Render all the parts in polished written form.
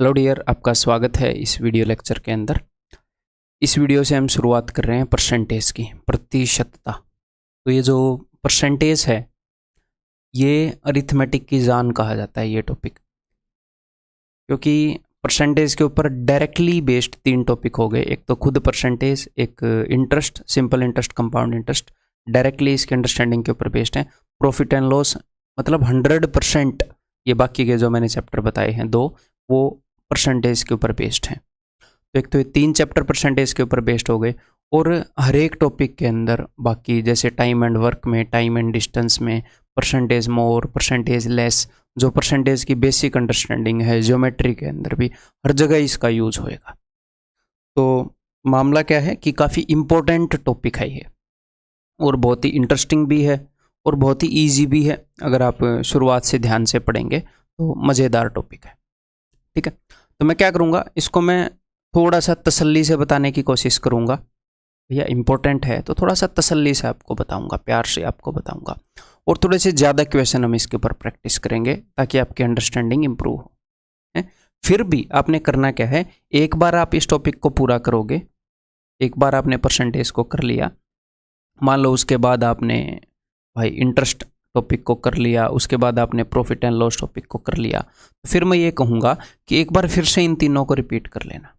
Hello dear, आपका स्वागत है इस वीडियो लेक्चर के अंदर। इस वीडियो से हम शुरुआत कर रहे हैं परसेंटेज की, प्रतिशतता। तो ये जो परसेंटेज है ये अरिथमेटिक की जान कहा जाता है ये टॉपिक, क्योंकि परसेंटेज के ऊपर डायरेक्टली बेस्ड 3 टॉपिक हो गए। एक तो खुद परसेंटेज, एक interest, simple interest, compound interest, directly इसके अंडरस्टैंडिंग के ऊपर बेस्ड है। प्रॉफिट एंड लॉस मतलब 100%, ये बाकी के जो मैंने चैप्टर बताए हैं 2, वो परसेंटेज के ऊपर बेस्ड हैं। तो एक तो ये 3 चैप्टर परसेंटेज के ऊपर बेस्ड हो गए, और हर एक टॉपिक के अंदर बाकी जैसे टाइम एंड वर्क में, टाइम एंड डिस्टेंस में परसेंटेज मोर, परसेंटेज लेस, जो परसेंटेज की बेसिक अंडरस्टैंडिंग है, ज्योमेट्री के अंदर भी हर जगह इसका यूज होएगा। तो मामला क्या है कि काफ़ी इम्पोर्टेंट टॉपिक है ये, और बहुत ही इंटरेस्टिंग भी है और बहुत ही ईजी भी है। अगर आप शुरुआत से ध्यान से पढ़ेंगे तो मज़ेदार टॉपिक है। ठीक है, तो मैं क्या करूँगा, इसको मैं थोड़ा सा तसल्ली से बताने की कोशिश करूँगा। भैया इंपॉर्टेंट है तो थोड़ा सा तसल्ली से आपको बताऊँगा, प्यार से आपको बताऊँगा, और थोड़े से ज़्यादा क्वेश्चन हम इसके ऊपर प्रैक्टिस करेंगे ताकि आपकी अंडरस्टैंडिंग इम्प्रूव हो। है, फिर भी आपने करना क्या है, एक बार आप इस टॉपिक को पूरा करोगे, एक बार आपने परसेंटेज को कर लिया, मान लो उसके बाद आपने भाई इंटरेस्ट टॉपिक को कर लिया, उसके बाद आपने प्रॉफिट एंड लॉस टॉपिक को कर लिया, तो फिर मैं ये कहूँगा कि एक बार फिर से इन तीनों को रिपीट कर लेना।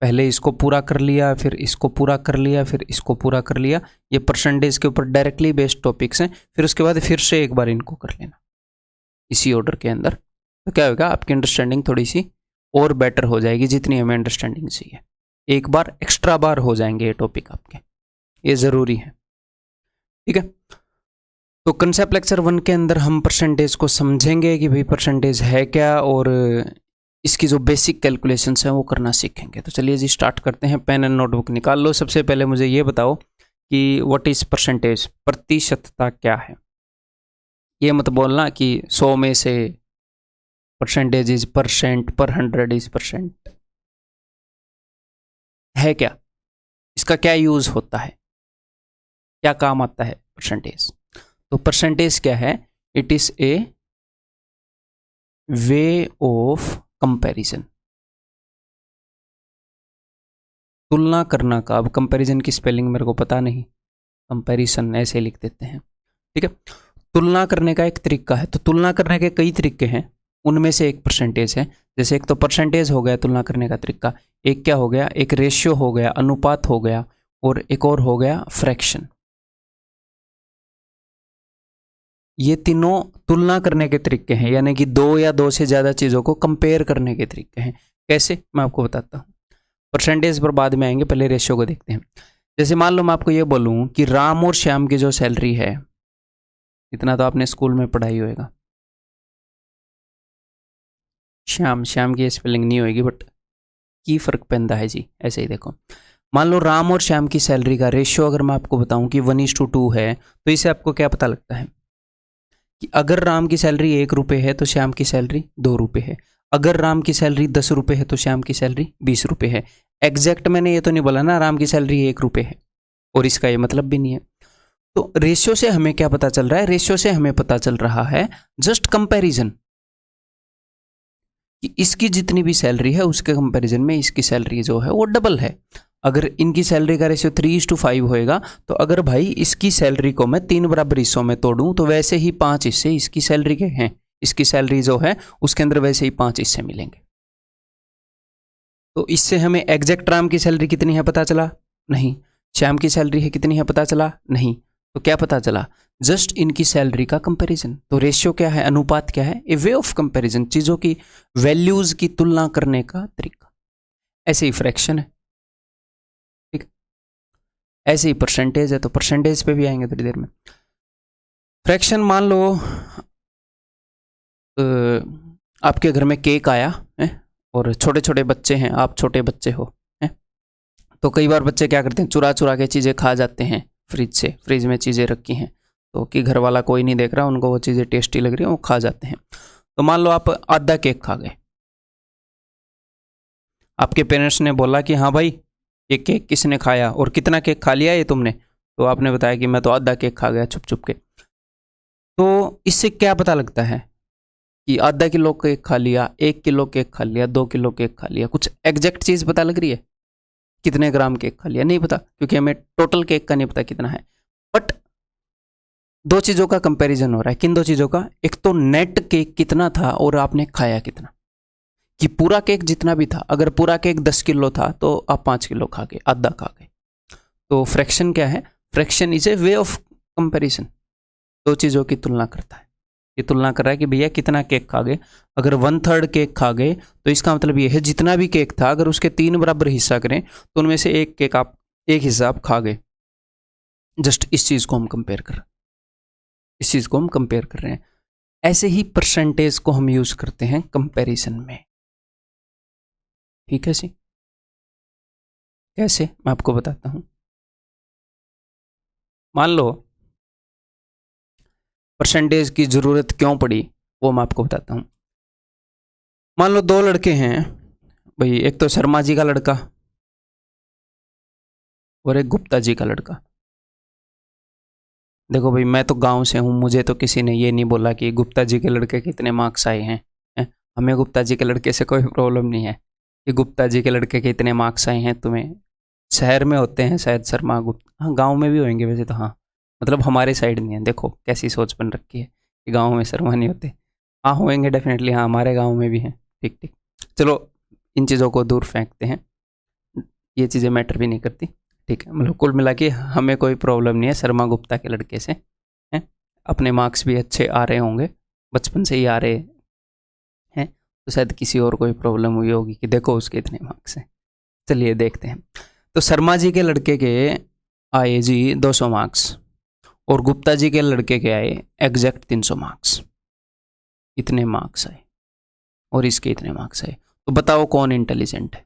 पहले इसको पूरा कर लिया, फिर इसको पूरा कर लिया, फिर इसको पूरा कर लिया। ये परसेंटेज के ऊपर डायरेक्टली बेस्ड टॉपिक्स हैं। फिर उसके बाद फिर से एक बार इनको कर लेना इसी ऑर्डर के अंदर। तो क्या होगा, आपकी अंडरस्टैंडिंग थोड़ी सी और बेटर हो जाएगी, जितनी हमें अंडरस्टैंडिंग चाहिए। एक बार एक्स्ट्रा बार हो जाएंगे ये टॉपिक आपके, ये ज़रूरी है। ठीक है, तो कंसेप्ट लेक्चर 1 के अंदर हम परसेंटेज को समझेंगे कि भाई परसेंटेज है क्या, और इसकी जो बेसिक कैलकुलेशंस हैं वो करना सीखेंगे। तो चलिए जी स्टार्ट करते हैं। पेन एंड नोटबुक निकाल लो। सबसे पहले मुझे ये बताओ कि व्हाट इज परसेंटेज, प्रतिशतता क्या है। ये मत बोलना कि 100 में से परसेंटेज इज परसेंट, पर 100 इज परसेंट। है क्या, इसका क्या यूज होता है, क्या काम आता है परसेंटेज। तो परसेंटेज क्या है, it is a way of comparison, तुलना करना का। अब कंपैरिजन की स्पेलिंग मेरे को पता नहीं, कंपैरिजन ऐसे लिख देते हैं। ठीक है, तुलना करने का एक तरीका है। तो तुलना करने के कई तरीके हैं, उनमें से एक परसेंटेज है। जैसे एक तो परसेंटेज हो गया तुलना करने का तरीका, एक क्या हो गया, एक रेशियो हो गया, अनुपात हो गया, और एक और हो गया फ्रैक्शन। ये तीनों तुलना करने के तरीके हैं, यानी कि 2 या 2 से ज़्यादा चीज़ों को कंपेयर करने के तरीके हैं। कैसे, मैं आपको बताता हूँ। परसेंटेज पर बाद में आएंगे, पहले रेशियो को देखते हैं। जैसे मान लो मैं आपको ये बोलूँ कि राम और श्याम की जो सैलरी है, इतना तो आपने स्कूल में पढ़ाई होएगा। श्याम, श्याम की स्पेलिंग नहीं होएगी, बट की फ़र्क पैदा है जी। ऐसे ही देखो, मान लो राम और श्याम की सैलरी का रेशियो अगर मैं आपको बताऊं कि 1:2 है, तो इसे आपको क्या पता लगता है कि अगर राम की सैलरी 1 रुपये है तो श्याम की सैलरी 2 रुपये है। अगर राम की सैलरी 10 रुपये है तो श्याम की सैलरी 20 रुपये है। एग्जैक्ट मैंने ये तो नहीं बोला ना राम की सैलरी 1 रुपये है, और इसका ये मतलब भी नहीं है। तो रेशियो से हमें क्या पता चल रहा है, रेशियो से हमें पता चल रहा है जस्ट कंपैरिजन, कि इसकी जितनी भी सैलरी है उसके कंपैरिजन में इसकी सैलरी जो है वो डबल है। अगर इनकी सैलरी का रेशियो 3:5 होएगा, तो अगर भाई इसकी सैलरी को मैं 3 बराबर हिस्सों में तोड़ूं, तो वैसे ही 5 हिस्से इसकी सैलरी के हैं। इसकी सैलरी जो है उसके अंदर वैसे ही 5 हिस्से मिलेंगे। तो इससे हमें एग्जैक्ट राम की सैलरी कितनी है पता चला नहीं, श्याम की सैलरी है कितनी है पता चला नहीं। तो क्या पता चला, जस्ट इनकी सैलरी का कंपैरिजन। तो रेशियो क्या है, अनुपात क्या है, ए वे ऑफ कंपैरिजन, चीज़ों की वैल्यूज की तुलना करने का तरीका। ऐसे ही फ्रैक्शन है, ठीक, ऐसे ही परसेंटेज है। तो परसेंटेज पे भी आएंगे थोड़ी देर में। फ्रैक्शन, मान लो आपके घर में केक आया है, और छोटे छोटे बच्चे हैं, आप छोटे बच्चे हो, है? तो कई बार बच्चे क्या करते हैं, चुरा चुरा के चीज़ें खा जाते हैं फ्रिज से। फ्रिज में चीज़ें रखी हैं तो कि घर वाला कोई नहीं देख रहा, उनको वो चीज़ें टेस्टी लग रही हैं, वो खा जाते हैं। तो मान लो आप आधा केक खा गए, आपके पेरेंट्स ने बोला कि हाँ भाई ये केक किसने खाया और कितना केक खा लिया ये तुमने। तो आपने बताया कि मैं तो आधा केक खा गया छुप छुप के। तो इससे क्या पता लगता है कि आधा किलो केक खा लिया, 1 किलो केक खा लिया, 2 किलो केक खा लिया, कुछ एग्जैक्ट चीज़ पता लग रही है? कितने ग्राम केक खा लिया नहीं पता, क्योंकि हमें टोटल केक का नहीं पता कितना है। बट दो चीज़ों का कंपैरिजन हो रहा है। किन दो चीज़ों का? एक तो नेट केक कितना था और आपने खाया कितना, कि पूरा केक जितना भी था, अगर पूरा केक 10 किलो था तो आप 5 किलो खा गए, आधा खा गए। तो फ्रैक्शन क्या है? Fraction is a way of comparison, दो चीज़ों की तुलना करता है। ये तुलना कर रहा है कि भैया कितना केक खा गए। अगर 1/3 केक खा गए तो इसका मतलब ये है जितना भी केक था अगर उसके 3 बराबर हिस्सा करें तो उनमें से एक केक आप, एक हिस्सा आप खा गए। जस्ट इस चीज़ को हम कंपेयर कर रहे हैं। ऐसे ही परसेंटेज को हम यूज करते हैं कंपैरिजन में। ठीक है सी? कैसे? मैं आपको बताता हूं। मान लो परसेंटेज की जरूरत क्यों पड़ी, वो मैं आपको बताता हूं। मान लो दो लड़के हैं भाई, एक तो शर्मा जी का लड़का और एक गुप्ता जी का लड़का। देखो भाई, मैं तो गांव से हूं, मुझे तो किसी ने ये नहीं बोला कि गुप्ता जी के लड़के कितने मार्क्स आए हैं? हमें गुप्ता जी के लड़के से कोई प्रॉब्लम नहीं है कि गुप्ता जी के लड़के के इतने मार्क्स आए हैं। तुम्हें शहर में होते हैं शायद शर्मा गुप्ता, हाँ गांव में भी होंगे वैसे तो, हाँ मतलब हमारे साइड नहीं है। देखो कैसी सोच बन रखी है कि गांव में शर्मा नहीं होते। हाँ होंगे डेफिनेटली, हाँ हमारे गांव में भी हैं। ठीक ठीक, चलो इन चीज़ों को दूर फेंकते हैं, ये चीज़ें मैटर भी नहीं करती। ठीक है, मतलब कुल मिला के हमें कोई प्रॉब्लम नहीं है शर्मा गुप्ता के लड़के से, हैं? अपने मार्क्स भी अच्छे आ रहे होंगे, बचपन से ही आ रहे हैं, तो शायद किसी और कोई प्रॉब्लम हुई होगी कि देखो उसके इतने मार्क्स हैं। चलिए देखते हैं। तो शर्मा जी के लड़के के आए जी 200 मार्क्स और गुप्ता जी के लड़के के आए एग्जैक्ट 300 मार्क्स। इतने मार्क्स आए और इसके इतने मार्क्स आए, तो बताओ कौन इंटेलिजेंट है?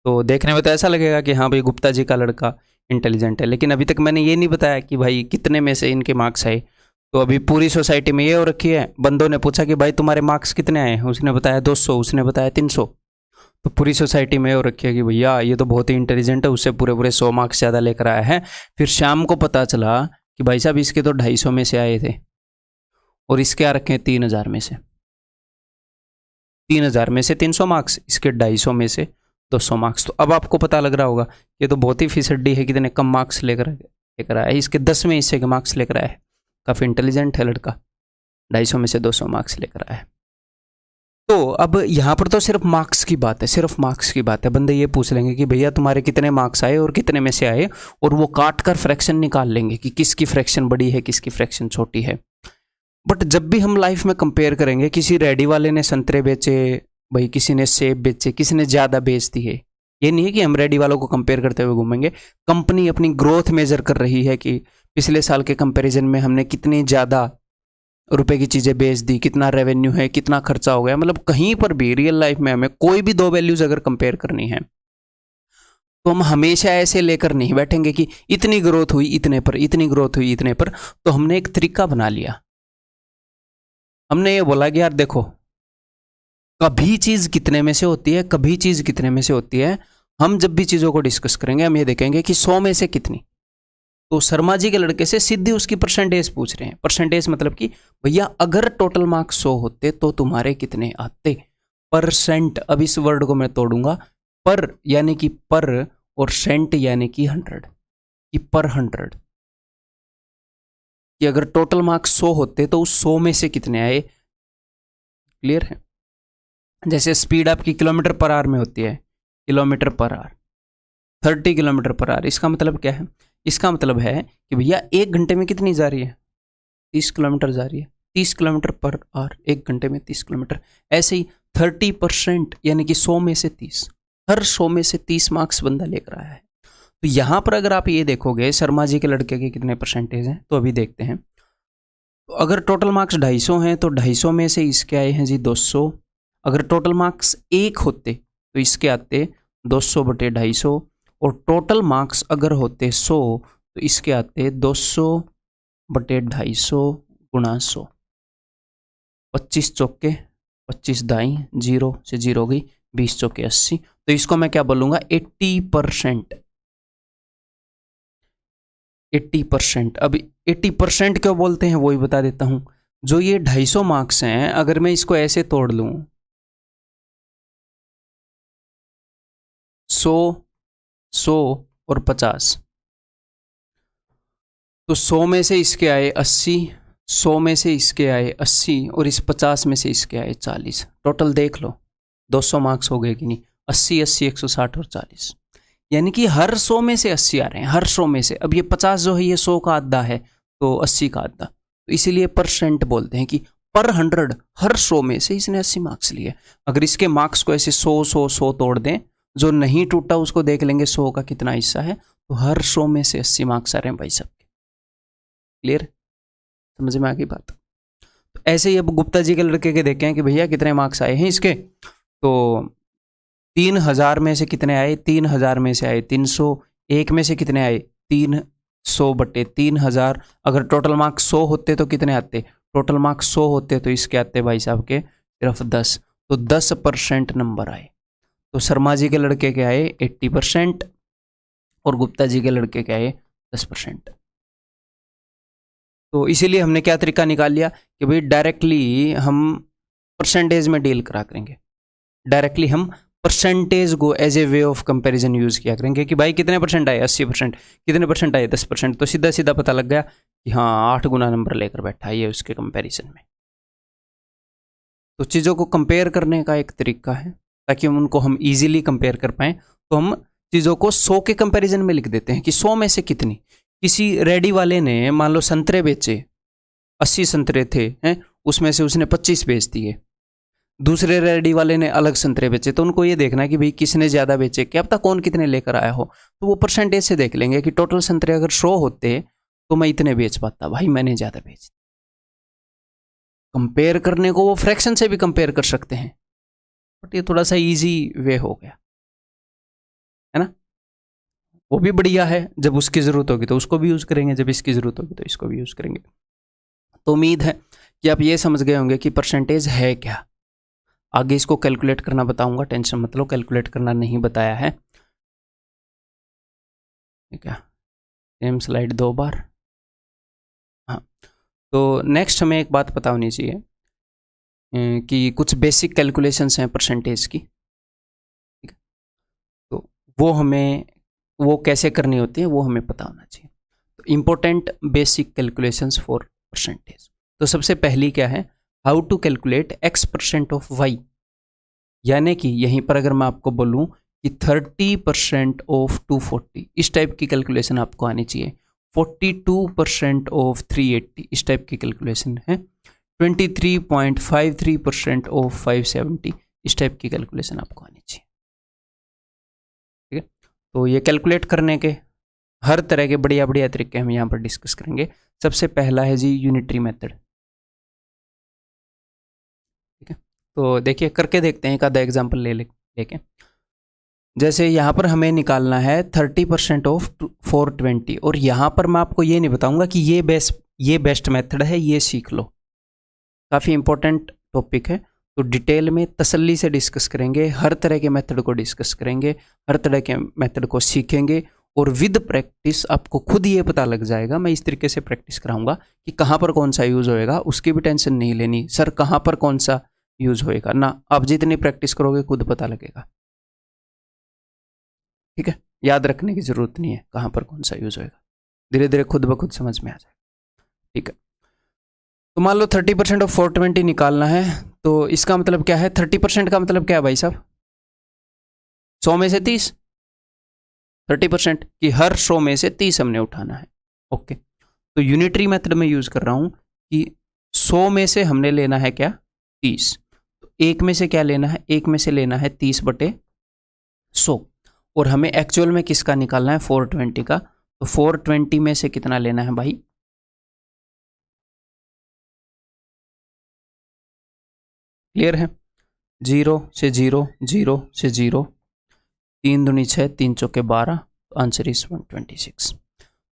तो देखने में तो ऐसा लगेगा कि हाँ भाई गुप्ता जी का लड़का इंटेलिजेंट है, लेकिन अभी तक मैंने ये नहीं बताया कि भाई कितने में से इनके मार्क्स आए। तो अभी पूरी सोसाइटी में ये हो रखी है, बंदों ने पूछा कि भाई तुम्हारे मार्क्स कितने आए हैं, उसने बताया 200, उसने बताया 300। तो पूरी सोसाइटी में हो रखी है कि भैया ये तो बहुत ही इंटेलिजेंट है, उससे पूरे पूरे 100 मार्क्स ज़्यादा लेकर आया है। फिर शाम को पता चला कि भाई साहब इसके तो 250 में से आए थे और इसके आ रखे हैं 3000 में से। 3000 में से 300 मार्क्स, इसके 250 में से 200 मार्क्स। तो अब आपको पता लग रहा होगा ये तो बहुत ही फिसड्डी है, कितने कम मार्क्स लेकर आया है, इसके 10वें हिस्से के मार्क्स लेकर आया है। काफ़ी इंटेलिजेंट है लड़का, 250 में से 200 मार्क्स लेकर आया है। तो अब यहाँ पर तो सिर्फ मार्क्स की बात है, सिर्फ मार्क्स की बात है। बंदे ये पूछ लेंगे कि भैया तुम्हारे कितने मार्क्स आए और कितने में से आए, और वो काट कर फ्रैक्शन निकाल लेंगे कि किसकी फ्रैक्शन बड़ी है किसकी फ्रैक्शन छोटी है। बट जब भी हम लाइफ में कंपेयर करेंगे, किसी रेडी वाले ने संतरे बेचे, भाई किसी ने सेब बेचे, किसी ने ज़्यादा बेच दिए, ये नहीं है कि हम रेडी वालों को कंपेयर करते हुए घूमेंगे। कंपनी अपनी ग्रोथ मेजर कर रही है कि पिछले साल के कंपैरिजन में हमने कितनी ज़्यादा रुपए की चीज़ें बेच दी, कितना रेवेन्यू है, कितना खर्चा हो गया। मतलब कहीं पर भी रियल लाइफ में हमें कोई भी दो वैल्यूज़ अगर कंपेयर करनी है तो हम हमेशा ऐसे लेकर नहीं बैठेंगे कि इतनी ग्रोथ हुई इतने पर, इतनी ग्रोथ हुई इतने पर। तो हमने एक तरीका बना लिया, हमने ये बोला कि यार देखो कभी चीज़ कितने में से होती है, कभी चीज़ कितने में से होती है। हम जब भी चीज़ों को डिस्कस करेंगे हम ये देखेंगे कि 100 में से कितनी। तो शर्मा जी के लड़के से सीधी उसकी परसेंटेज पूछ रहे हैं। परसेंटेज मतलब कि भैया अगर टोटल मार्क्स 100 होते तो तुम्हारे कितने आते। परसेंट, अब इस वर्ड को मैं तोड़ूंगा, पर यानी कि पर और सेंट यानी कि 100, कि पर 100, कि अगर टोटल मार्क्स 100 होते तो उस 100 में से कितने आए। क्लियर है? जैसे स्पीड आपकी किलोमीटर पर आवर में होती है, kilometre per hour, 30 kilometre per hour. इसका मतलब क्या है? इसका मतलब है कि भैया 1 घंटे में कितनी जा रही है, 30 किलोमीटर जा रही है। 30 किलोमीटर पर आवर, 1 घंटे में 30 किलोमीटर। ऐसे ही 30% यानी कि 100 में से 30, हर 100 में से 30 मार्क्स बंदा लेकर आया है। तो यहाँ पर अगर आप ये देखोगे शर्मा जी के लड़के के कितने परसेंटेज हैं, तो अभी देखते हैं। तो अगर टोटल मार्क्स 250 हैं तो 250 में से इसके आए हैं जी 200। अगर टोटल मार्क्स 1 होते तो इसके आते 200 बटे 250, और टोटल मार्क्स अगर होते 100 तो इसके आते 200 बटे 250 गुणा 100। 25 चौके 25 दाई, 0 से 0 गई, 20 चौके 80। तो इसको मैं क्या बोलूँगा, 80%। 80%। अब 80% क्यों बोलते हैं वो ही बता देता हूँ। जो ये 250 मार्क्स हैं, अगर मैं इसको ऐसे तोड़ लूं, 100, 100 और 50, तो 100 में से इसके आए 80, 100 में से इसके आए 80 और इस 50 में से इसके आए 40। टोटल देख लो 200 मार्क्स हो गए कि नहीं, 80, 80, 160 और 40, यानी कि हर 100 में से 80 आ रहे हैं, हर 100 में से। अब ये 50 जो है ये 100 का आधा है, तो 80 का आधा, तो इसीलिए परसेंट बोलते हैं कि पर 100, हर 100 में से इसने 80 मार्क्स लिए। अगर इसके मार्क्स को ऐसे 100, 100, 100 तोड़ दें, जो नहीं टूटा उसको देख लेंगे 100 का कितना हिस्सा है, तो हर 100 में से 80 मार्क्स आ रहे हैं भाई साहब। क्लियर, समझ में आ गई बात? तो ऐसे ही अब गुप्ता जी के लड़के के देखें कि भैया कितने मार्क्स आए हैं इसके, तो 3000 में से कितने आए, 3000 में से आए 300, एक में से कितने आए 300 बटे 3000। अगर टोटल मार्क्स 100 होते तो कितने आते, टोटल मार्क्स 100 होते तो इसके आते भाई साहब के सिर्फ 10, तो 10% नंबर आए। तो शर्मा जी के लड़के के आए 80% और गुप्ता जी के लड़के के आए 10%। तो इसीलिए हमने क्या तरीका निकाल लिया कि भाई डायरेक्टली हम परसेंटेज में डील करा करेंगे, डायरेक्टली हम परसेंटेज को as a way of comparison use किया करेंगे कि भाई कितने परसेंट आए 80%, कितने परसेंट आए 10%, तो सीधा सीधा पता लग गया कि हाँ 8 गुना नंबर लेकर बैठा है ये उसके कंपैरिजन में। तो चीज़ों को कंपेयर करने का एक तरीका है, ताकि हम उनको हम इजीली कंपेयर कर पाएँ, तो हम चीज़ों को 100 के कंपैरिजन में लिख देते हैं कि 100 में से कितनी। किसी रेडी वाले ने मान लो संतरे बेचे, 80 संतरे थे हैं, उसमें से उसने 25 बेच दिए। दूसरे रेडी वाले ने अलग संतरे बेचे, तो उनको ये देखना है कि भाई किसने ज़्यादा बेचे, क्या पता कौन कितने लेकर आया हो। तो वो परसेंटेज से देख लेंगे कि टोटल संतरे अगर 100 होते तो मैं इतने बेच पाता, भाई मैंने ज़्यादा बेच। कंपेयर करने को वो फ्रैक्शन से भी कंपेयर कर सकते हैं, बट ये थोड़ा सा ईजी वे हो गया है ना। वो भी बढ़िया है, जब उसकी ज़रूरत होगी तो उसको भी यूज़ करेंगे, जब इसकी ज़रूरत होगी तो इसको भी यूज़ करेंगे। तो उम्मीद है कि आप ये समझ गए होंगे कि परसेंटेज है क्या। आगे इसको कैलकुलेट करना बताऊंगा, टेंशन मत लो, कैलकुलेट करना नहीं बताया है। ठीक है, सेम स्लाइड 2 बार। हाँ, तो नेक्स्ट हमें एक बात पता होनी चाहिए कि कुछ बेसिक कैलकुलेशंस हैं परसेंटेज की। ठीक है, तो वो कैसे करनी होती है वो हमें पता होना चाहिए। तो important basic calculations for percentage. तो सबसे पहली क्या है, how to calculate x% of y, यानी कि यहीं पर अगर मैं आपको बोलूं कि 30% ऑफ 240, इस टाइप की कैलकुलेशन आपको आनी चाहिए। 42% ऑफ 380, इस टाइप की कैलकुलेशन है। 23.53% ऑफ 570, इस टाइप की कैलकुलेशन आपको आनी चाहिए। ठीक है, तो ये कैलकुलेट करने के हर तरह के बढ़िया बढ़िया तरीके हम यहाँ पर डिस्कस करेंगे। सबसे पहला है जी यूनिटरी मेथड। ठीक है, तो देखिए करके देखते हैं, एक आधा एग्जाम्पल लेके। जैसे यहाँ पर हमें निकालना है 30% ऑफ 420, और यहाँ पर मैं आपको ये नहीं बताऊंगा कि ये बेस्ट मेथड है, ये सीख लो। काफ़ी इंपॉर्टेंट टॉपिक है, तो डिटेल में तसल्ली से डिस्कस करेंगे, हर तरह के मेथड को डिस्कस करेंगे, हर तरह के मेथड को सीखेंगे, और विद प्रैक्टिस आपको खुद ये पता लग जाएगा। मैं इस तरीके से प्रैक्टिस कराऊंगा कि कहाँ पर कौन सा यूज़ होएगा, उसकी भी टेंशन नहीं लेनी, सर कहाँ पर कौन सा यूज़ होएगा ना, आप जितनी प्रैक्टिस करोगे खुद पता लगेगा। ठीक है, याद रखने की ज़रूरत नहीं है कहाँ पर कौन सा यूज़ होएगा, धीरे धीरे खुद ब खुद समझ में आ जाएगा। ठीक है, तो मान लो 30% ऑफ 420 निकालना है, तो इसका मतलब क्या है, 30% का मतलब क्या है भाई साहब, 100 में से 30, 30% कि हर 100 में से 30 हमने उठाना है। ओके, तो यूनिटरी मेथड में यूज़ कर रहा हूँ कि 100 में से हमने लेना है क्या 30, तो एक में से क्या लेना है, एक में से लेना है 30 बटे 100, और हमें एक्चुअल में किसका निकालना है 420 का, तो 420 में से कितना लेना है भाई, क्लियर है, 0 से 0, 0 से 0, 3 दूनी 6, 3 चौके 12, आंसर इज 126।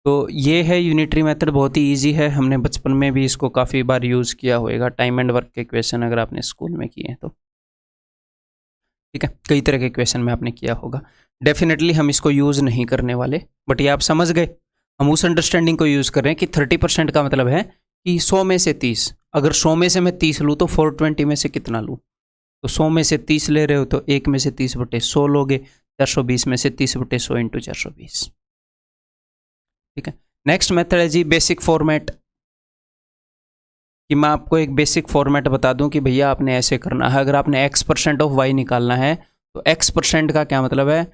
तो ये है यूनिटरी मेथड, बहुत ही इजी है, हमने बचपन में भी इसको काफ़ी बार यूज़ किया होएगा, टाइम एंड वर्क के क्वेश्चन अगर आपने स्कूल में किए हैं तो। ठीक है, कई तरह के क्वेश्चन में आपने किया होगा। डेफिनेटली हम इसको यूज़ नहीं करने वाले, बट ये आप समझ गए, हम उस अंडरस्टैंडिंग को यूज़ कर रहे हैं कि 30% का मतलब है कि 100 में से 30, अगर 100 में से मैं 30 लूँ तो 420 में से कितना लूँ? तो 100 में से 30 ले रहे हो तो 1 में से 30/100 लोगे, 420 में से 30/100 इंटू 420। ठीक है। नेक्स्ट मेथड है जी बेसिक फॉर्मेट, कि मैं आपको एक बेसिक फॉर्मेट बता दूं कि भैया आपने ऐसे करना है। अगर आपने x% ऑफ y निकालना है तो x% का क्या मतलब है?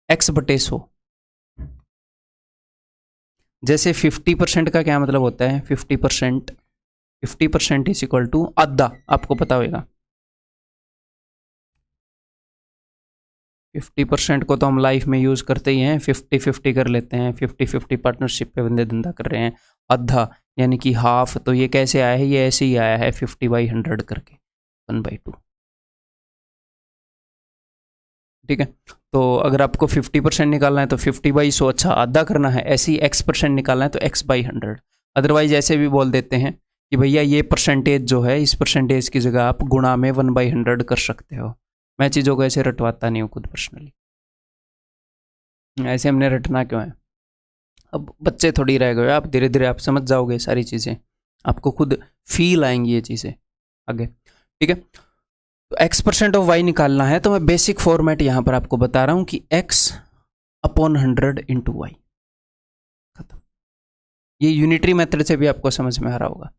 x/100। जैसे 50% का क्या मतलब होता है? 50% इज इक्वल टू आधा, आपको पता होगा। 50% को तो हम लाइफ में यूज करते ही हैं, 50-50 कर लेते हैं, 50-50 पार्टनरशिप पे बंदे धंधा कर रहे हैं। आधा यानी कि हाफ, तो ये कैसे आया है? ये ऐसे ही आया है 50/100 करके 1/2। ठीक है। तो अगर आपको 50% निकालना है तो 50/100, अच्छा आधा करना है। ऐसे ही x% निकालना है तो x/100। अदरवाइज ऐसे भी बोल देते हैं कि भैया ये परसेंटेज जो है, इस परसेंटेज की जगह आप गुणा में 1/100 कर सकते हो। मैं चीज़ों को ऐसे रटवाता नहीं हूँ खुद पर्सनली। ऐसे हमने रटना क्यों है? अब बच्चे थोड़ी रह गए, आप धीरे धीरे आप समझ जाओगे सारी चीज़ें, आपको खुद फील आएंगी ये चीज़ें आगे। ठीक है। तो x% ऑफ y निकालना है तो मैं बेसिक फॉर्मेट यहां पर आपको बता रहा हूं कि x/100 इंटू वाई। खत्म। ये यूनिटरी मेथड से भी आपको समझ में आ रहा होगा।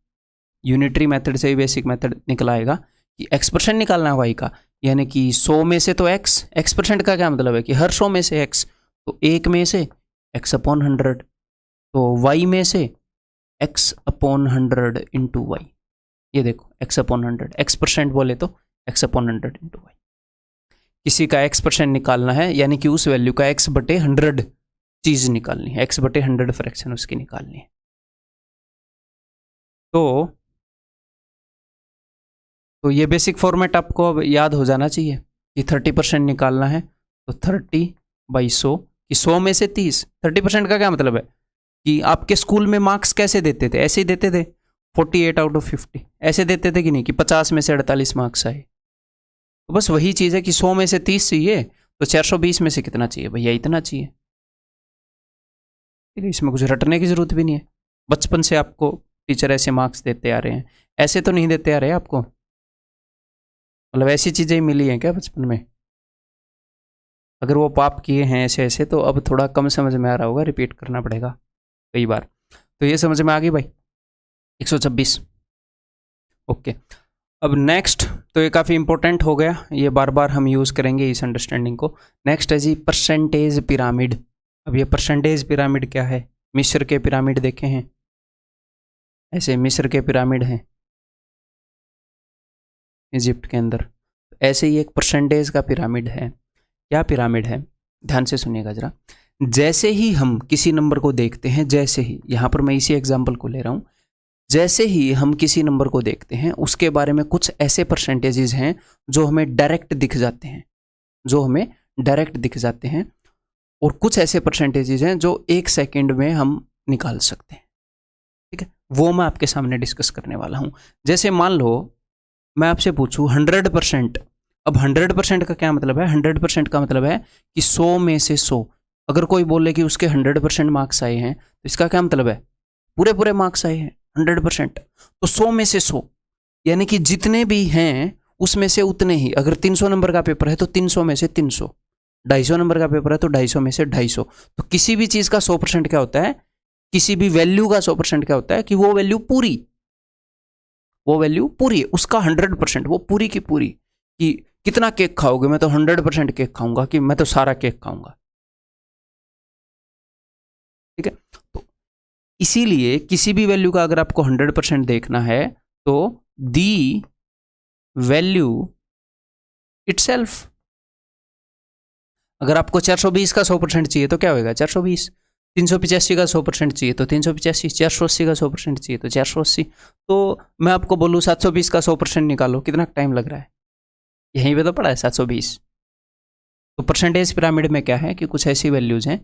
यूनिटरी मेथड से ही बेसिक मेथड निकल आएगा कि x% निकालना है y का, यानी कि 100 में से तो x% का क्या मतलब है कि हर 100 में से x, तो 1 में से x/100, तो y में से x/100 इंटू वाई। ये देखो x/100, x% बोले तो x/100 इंटू वाई। किसी का x% निकालना है यानी कि उस वैल्यू का x/100 चीज निकालनी है, x/100 फ्रैक्शन उसकी निकालनी है। तो ये बेसिक फॉर्मेट आपको अब याद हो जाना चाहिए कि 30% निकालना है तो 30/100 कि 100 में से 30। 30% का क्या मतलब है कि आपके स्कूल में मार्क्स कैसे देते थे? ऐसे ही देते थे 48 आउट ऑफ 50, ऐसे देते थे कि नहीं कि 50 में से 48 मार्क्स आए। तो बस वही चीज़ है कि 100 में से 30 चाहिए तो 420 में से कितना चाहिए? भैया इतना चाहिए। ठीक है, इसमें कुछ रटने की जरूरत भी नहीं है। बचपन से आपको टीचर ऐसे मार्क्स देते आ रहे हैं, ऐसे तो नहीं देते आ रहे आपको, मतलब ऐसी चीज़ें ही मिली हैं क्या बचपन में? अगर वो पाप किए हैं ऐसे ऐसे तो अब थोड़ा कम समझ में आ रहा होगा, रिपीट करना पड़ेगा कई बार। तो ये समझ में आ गई भाई 126। ओके। अब नेक्स्ट, तो ये काफ़ी इंपॉर्टेंट हो गया, ये बार बार हम यूज़ करेंगे इस अंडरस्टैंडिंग को। नेक्स्ट है जी परसेंटेज पिरामिड। अब ये परसेंटेज पिरामिड क्या है? मिस्र के पिरामिड देखे हैं? ऐसे मिस्र के पिरामिड हैं इजिप्ट के अंदर, ऐसे ही एक परसेंटेज का पिरामिड है। क्या पिरामिड है? ध्यान से सुनिएगा जरा। जैसे ही हम किसी नंबर को देखते हैं, जैसे ही, यहां पर मैं इसी एग्जांपल को ले रहा हूं, जैसे ही हम किसी नंबर को देखते हैं उसके बारे में कुछ ऐसे परसेंटेजेस हैं जो हमें डायरेक्ट दिख जाते हैं, जो हमें डायरेक्ट दिख जाते हैं, और कुछ ऐसे परसेंटेजेस हैं जो 1 सेकेंड में हम निकाल सकते हैं। ठीक है, वो मैं आपके सामने डिस्कस करने वाला हूं। जैसे मान लो मैं आपसे पूछूं 100%। अब 100% का क्या मतलब है? 100% का मतलब है कि 100 में से 100। अगर कोई बोले कि उसके 100% मार्क्स आए हैं तो इसका क्या मतलब है? पूरे पूरे मार्क्स आए हैं 100%। तो 100 में से 100 यानी कि जितने भी हैं उसमें से उतने ही। अगर 300 नंबर का पेपर है तो 300 में से 300, 250 नंबर का पेपर है तो 250 में से 250। तो किसी भी चीज का 100% क्या होता है? किसी भी वैल्यू का 100% क्या होता है कि वो वैल्यू पूरी, वो वैल्यू पूरी है, उसका 100%, वो पूरी की पूरी। कि कितना केक खाओगे? मैं तो 100% केक खाऊंगा, कि मैं तो सारा केक खाऊंगा। ठीक है, तो इसीलिए किसी भी वैल्यू का अगर आपको 100% देखना है तो दी वैल्यू इटसेल्फ। अगर आपको 420 का 100% चाहिए तो क्या होगा? 420। 385 का 100% चाहिए तो 385। 480 का 100% चाहिए तो 480। तो मैं आपको बोलूँ 720 का 100% निकालो, कितना टाइम लग रहा है? यहीं पे तो पड़ा है 720। तो परसेंटेज पिरामिड में क्या है कि कुछ ऐसी वैल्यूज हैं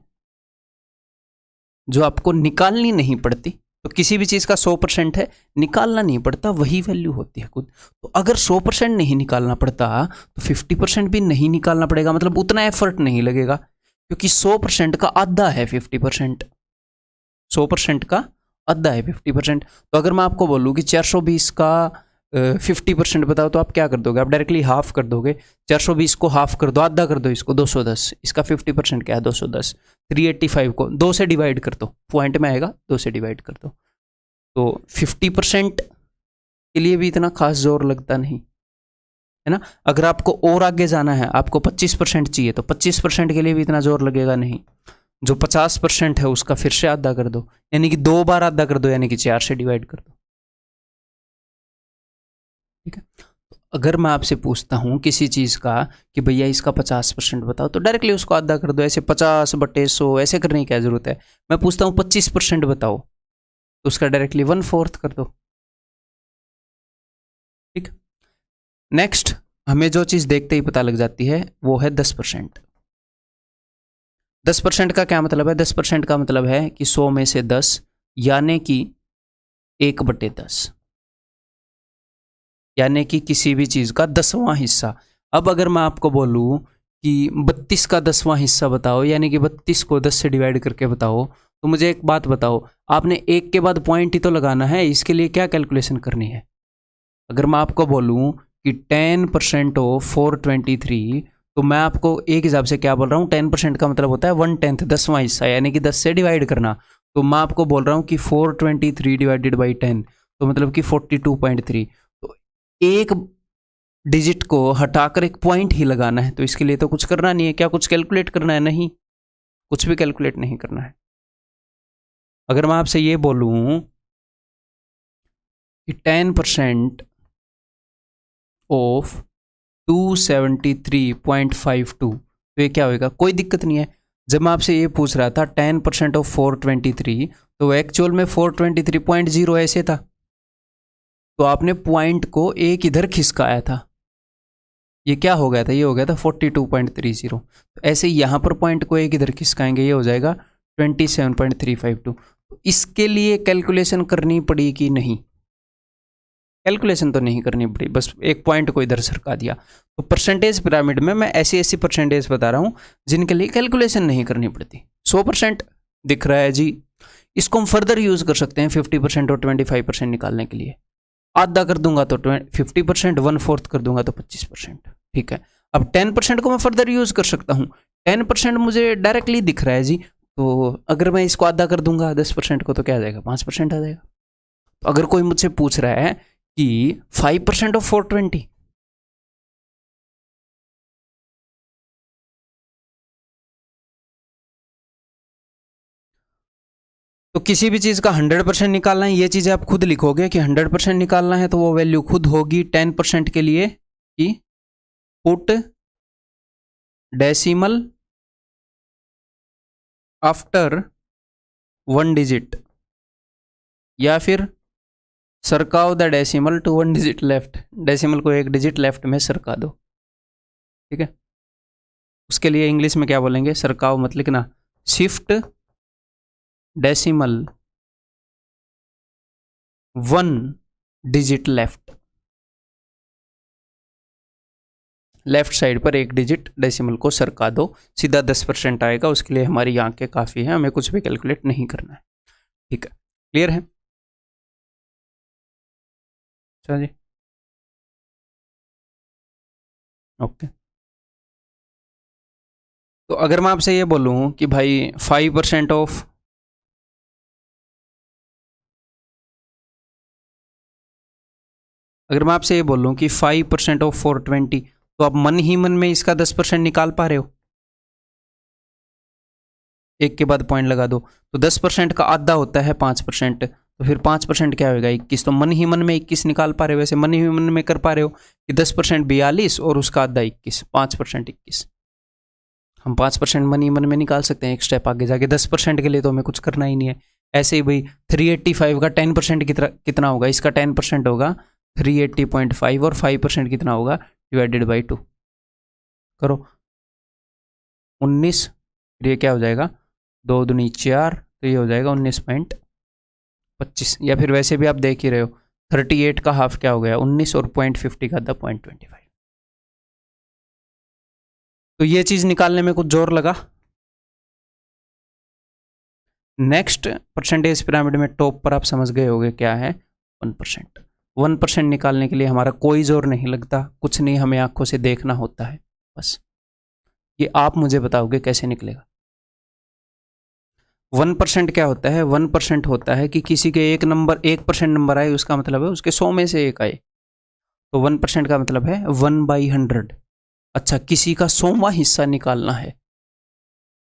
जो आपको निकालनी नहीं पड़ती। तो किसी भी चीज़ का 100% है, निकालना नहीं पड़ता, वही वैल्यू होती है खुद। तो अगर 100% नहीं निकालना पड़ता तो 50% भी नहीं निकालना पड़ेगा, मतलब उतना एफर्ट नहीं लगेगा, क्योंकि 100% का आधा है 50%। 100% का आधा है 50%। तो अगर मैं आपको बोलूँ कि 420 का 50% बताओ तो आप क्या कर दोगे? आप डायरेक्टली हाफ कर दोगे। 420 को हाफ कर दो, आधा कर दो इसको, 210। इसका 50% क्या है? 210। 385 को 2 से डिवाइड कर दो, पॉइंट में आएगा, 2 से डिवाइड कर दो। तो 50% के लिए भी इतना खास जोर लगता नहीं है ना। अगर आपको और आगे जाना है, आपको 25% चाहिए, तो 25% के लिए भी इतना जोर लगेगा नहीं। जो 50% है उसका फिर से आधा कर दो, यानी कि 2 बार आधा कर दो, यानी कि 4 से डिवाइड कर दो। ठीक है। अगर मैं आपसे पूछता हूं किसी चीज का कि भैया इसका 50% बताओ, तो डायरेक्टली उसको आधा कर दो। ऐसे 50/100 ऐसे करने की क्या जरूरत है? मैं पूछता हूं 25% बताओ, तो उसका डायरेक्टली 1/4 कर दो। ठीक। नेक्स्ट, हमें जो चीज देखते ही पता लग जाती है वो है 10%। 10% का क्या मतलब है? 10% का मतलब है कि 100 में से 10, यानी कि 1/10, यानी कि किसी भी चीज का 10वां हिस्सा। अब अगर मैं आपको बोलूं कि 32 का 10वां हिस्सा बताओ, यानी कि 32 को 10 से डिवाइड करके बताओ, तो मुझे एक बात बताओ, आपने एक के बाद पॉइंट ही तो लगाना है, इसके लिए क्या कैलकुलेशन करनी है? अगर मैं आपको बोलूं कि 10% ऑफ 423, तो मैं आपको एक हिसाब से क्या बोल रहा हूँ? 10% का मतलब होता है 1/10, 10वां हिस्सा, यानी कि 10 से डिवाइड करना। तो मैं आपको बोल रहा हूँ कि 423 डिवाइडेड बाई 10, तो मतलब कि 42.3। तो एक डिजिट को हटाकर एक पॉइंट ही लगाना है, तो इसके लिए तो कुछ करना नहीं है। क्या कुछ कैलकुलेट करना है? नहीं, कुछ भी कैलकुलेट नहीं करना है। अगर मैं आपसे ये बोलूं कि 10% ऑफ 273.52, तो ये क्या होगा? कोई दिक्कत नहीं है। जब मैं आपसे ये पूछ रहा था 10% ऑफ 423, तो एक्चुअल में 423.0 ऐसे था, तो आपने पॉइंट को एक इधर खिसकाया था, ये क्या हो गया था? ये हो गया था 42.30। तो ऐसे यहाँ पर पॉइंट को एक इधर खिसकाएंगे, ये हो जाएगा 27.352। इसके लिए कैलकुलेशन करनी पड़ी कि नहीं? कैलकुलेशन तो नहीं करनी पड़ी, बस एक पॉइंट को इधर सरका दिया। तो परसेंटेज पिरामिड में मैं ऐसी ऐसी परसेंटेज बता रहा हूँ जिनके लिए कैलकुलेशन नहीं करनी पड़ती। 100% दिख रहा है जी, इसको हम फर्दर यूज कर सकते हैं 50% और 25% निकालने के लिए। आधा कर दूंगा तो 50%, 1/4 कर दूंगा तो 25%। ठीक है। अब 10% को मैं फर्दर यूज कर सकता हूँ। 10% मुझे डायरेक्टली दिख रहा है जी, तो अगर मैं इसको आधा कर दूंगा 10% को, तो क्या आ जाएगा? 5% आ जाएगा। तो अगर कोई मुझसे पूछ रहा है कि 5% ऑफ 420, तो किसी भी चीज का 100% निकालना है, ये चीजें आप खुद लिखोगे कि 100% निकालना है, तो वो वैल्यू खुद होगी 10% के लिए कि पुट डेसिमल आफ्टर 1 डिजिट, या फिर सरकाओ the decimal to 1 digit left. Decimal को एक डिजिट लेफ्ट में सरका दो। ठीक है। उसके लिए इंग्लिश में क्या बोलेंगे? सरकाओ मत लिखना, shift decimal 1 digit left. Left side पर एक डिजिट डेसिमल को सरका दो, सीधा 10% आएगा। उसके लिए हमारी आंखें काफ़ी हैं, हमें कुछ भी कैलकुलेट नहीं करना है। ठीक है, क्लियर है? अच्छा जी, ओके। तो अगर मैं आपसे ये बोलूँ कि भाई 5% ऑफ, अगर मैं आपसे ये बोलूँ कि 5% ऑफ 420, तो आप मन ही मन में इसका 10% निकाल पा रहे हो? एक के बाद पॉइंट लगा दो, तो 10% का आधा होता है 5%, तो फिर 5% क्या होगा? 21। तो मन ही मन में 21 निकाल पा रहे हो? वैसे मन ही मन में कर पा रहे हो कि 10% 42 और उसका आधा 21, 5% 21। हम 5% मन ही मन में निकाल सकते हैं एक स्टेप आगे जाके। 10% के लिए तो हमें कुछ करना ही नहीं है। ऐसे ही भाई 385 का 10% कितना होगा? इसका 10% होगा 380.5, और 5% कितना होगा? डिवाइडेड बाई 2 करो, 19। फिर ये क्या हो जाएगा? 2 दूनी 4, तो ये हो जाएगा 19.25। या फिर वैसे भी आप देख ही रहे हो, 38 का हाफ क्या हो गया? 19, और 0.50 का था 0.25। तो ये चीज निकालने में कुछ जोर लगा नेक्स्ट परसेंटेज पिरामिड में टॉप पर आप समझ गए होंगे क्या है, 1%। 1% निकालने के लिए हमारा कोई जोर नहीं लगता, कुछ नहीं, हमें आंखों से देखना होता है बस। ये आप मुझे बताओगे कैसे निकलेगा। 1% क्या होता है? 1% होता है कि किसी के 1% नंबर आए, उसका मतलब है उसके 100 में से एक आए, तो 1% का मतलब है 1/100। अच्छा, किसी का 100वां हिस्सा निकालना है,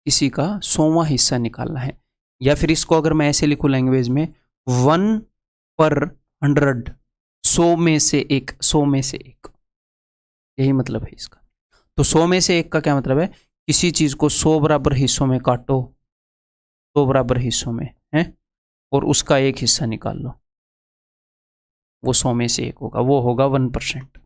किसी का 100वां हिस्सा निकालना है, या फिर इसको अगर मैं ऐसे लिखूं लैंग्वेज में, 1/100, 100 में से एक, 100 में से एक, यही मतलब है इसका। तो 100 में से एक का क्या मतलब है? किसी चीज को 100 बराबर हिस्सों में काटो, 100 बराबर हिस्सों में है, और उसका एक हिस्सा निकाल लो, वो 100 में से एक होगा, वो होगा 1%।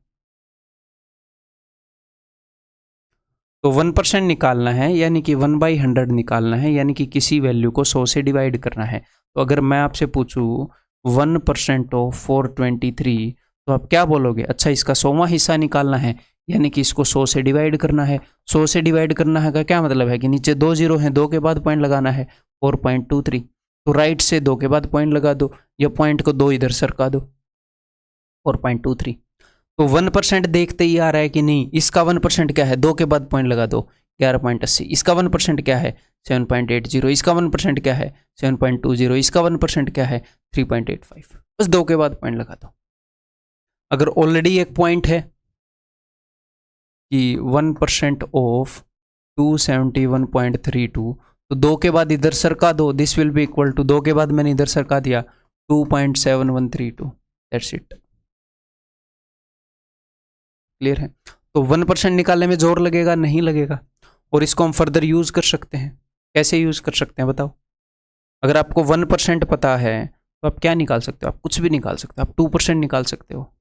तो 1% निकालना है, यानी कि 1/100 निकालना है, यानी कि किसी वैल्यू को 100 से डिवाइड करना है। तो अगर मैं आपसे पूछूं 1% ऑफ 423, तो आप क्या बोलोगे? अच्छा, इसका 100वां हिस्सा निकालना है, यानी कि इसको 100 से डिवाइड करना है। 100 से डिवाइड करना है का क्या मतलब है कि नीचे 2 जीरो हैं, 2 के बाद पॉइंट लगाना है, 4.23। तो राइट से 2 के बाद पॉइंट लगा दो, या पॉइंट को 2 इधर सरका दो, 4.23। तो 1% देखते ही आ रहा है कि नहीं? इसका 1% क्या है? 2 के बाद पॉइंट लगा दो, 11.80। इसका 1% क्या है? 7.80। इसका 1% क्या है? 7.20। इसका 1% क्या है? 3.85। बस 2 के बाद पॉइंट लगा दो। अगर ऑलरेडी एक पॉइंट है कि 1% ऑफ 271.32, तो 2 के बाद इधर सरका दो, this will be equal to, 2 के बाद मैंने इधर सरका दिया 2.7132। That's it. क्लियर है? तो 1% निकालने में जोर लगेगा? नहीं लगेगा। और इसको हम फर्दर यूज कर सकते हैं। कैसे यूज कर सकते हैं बताओ? अगर आपको 1% पता है तो आप क्या निकाल सकते हो? आप कुछ भी निकाल सकते हो। आप 2% निकाल सकते हो,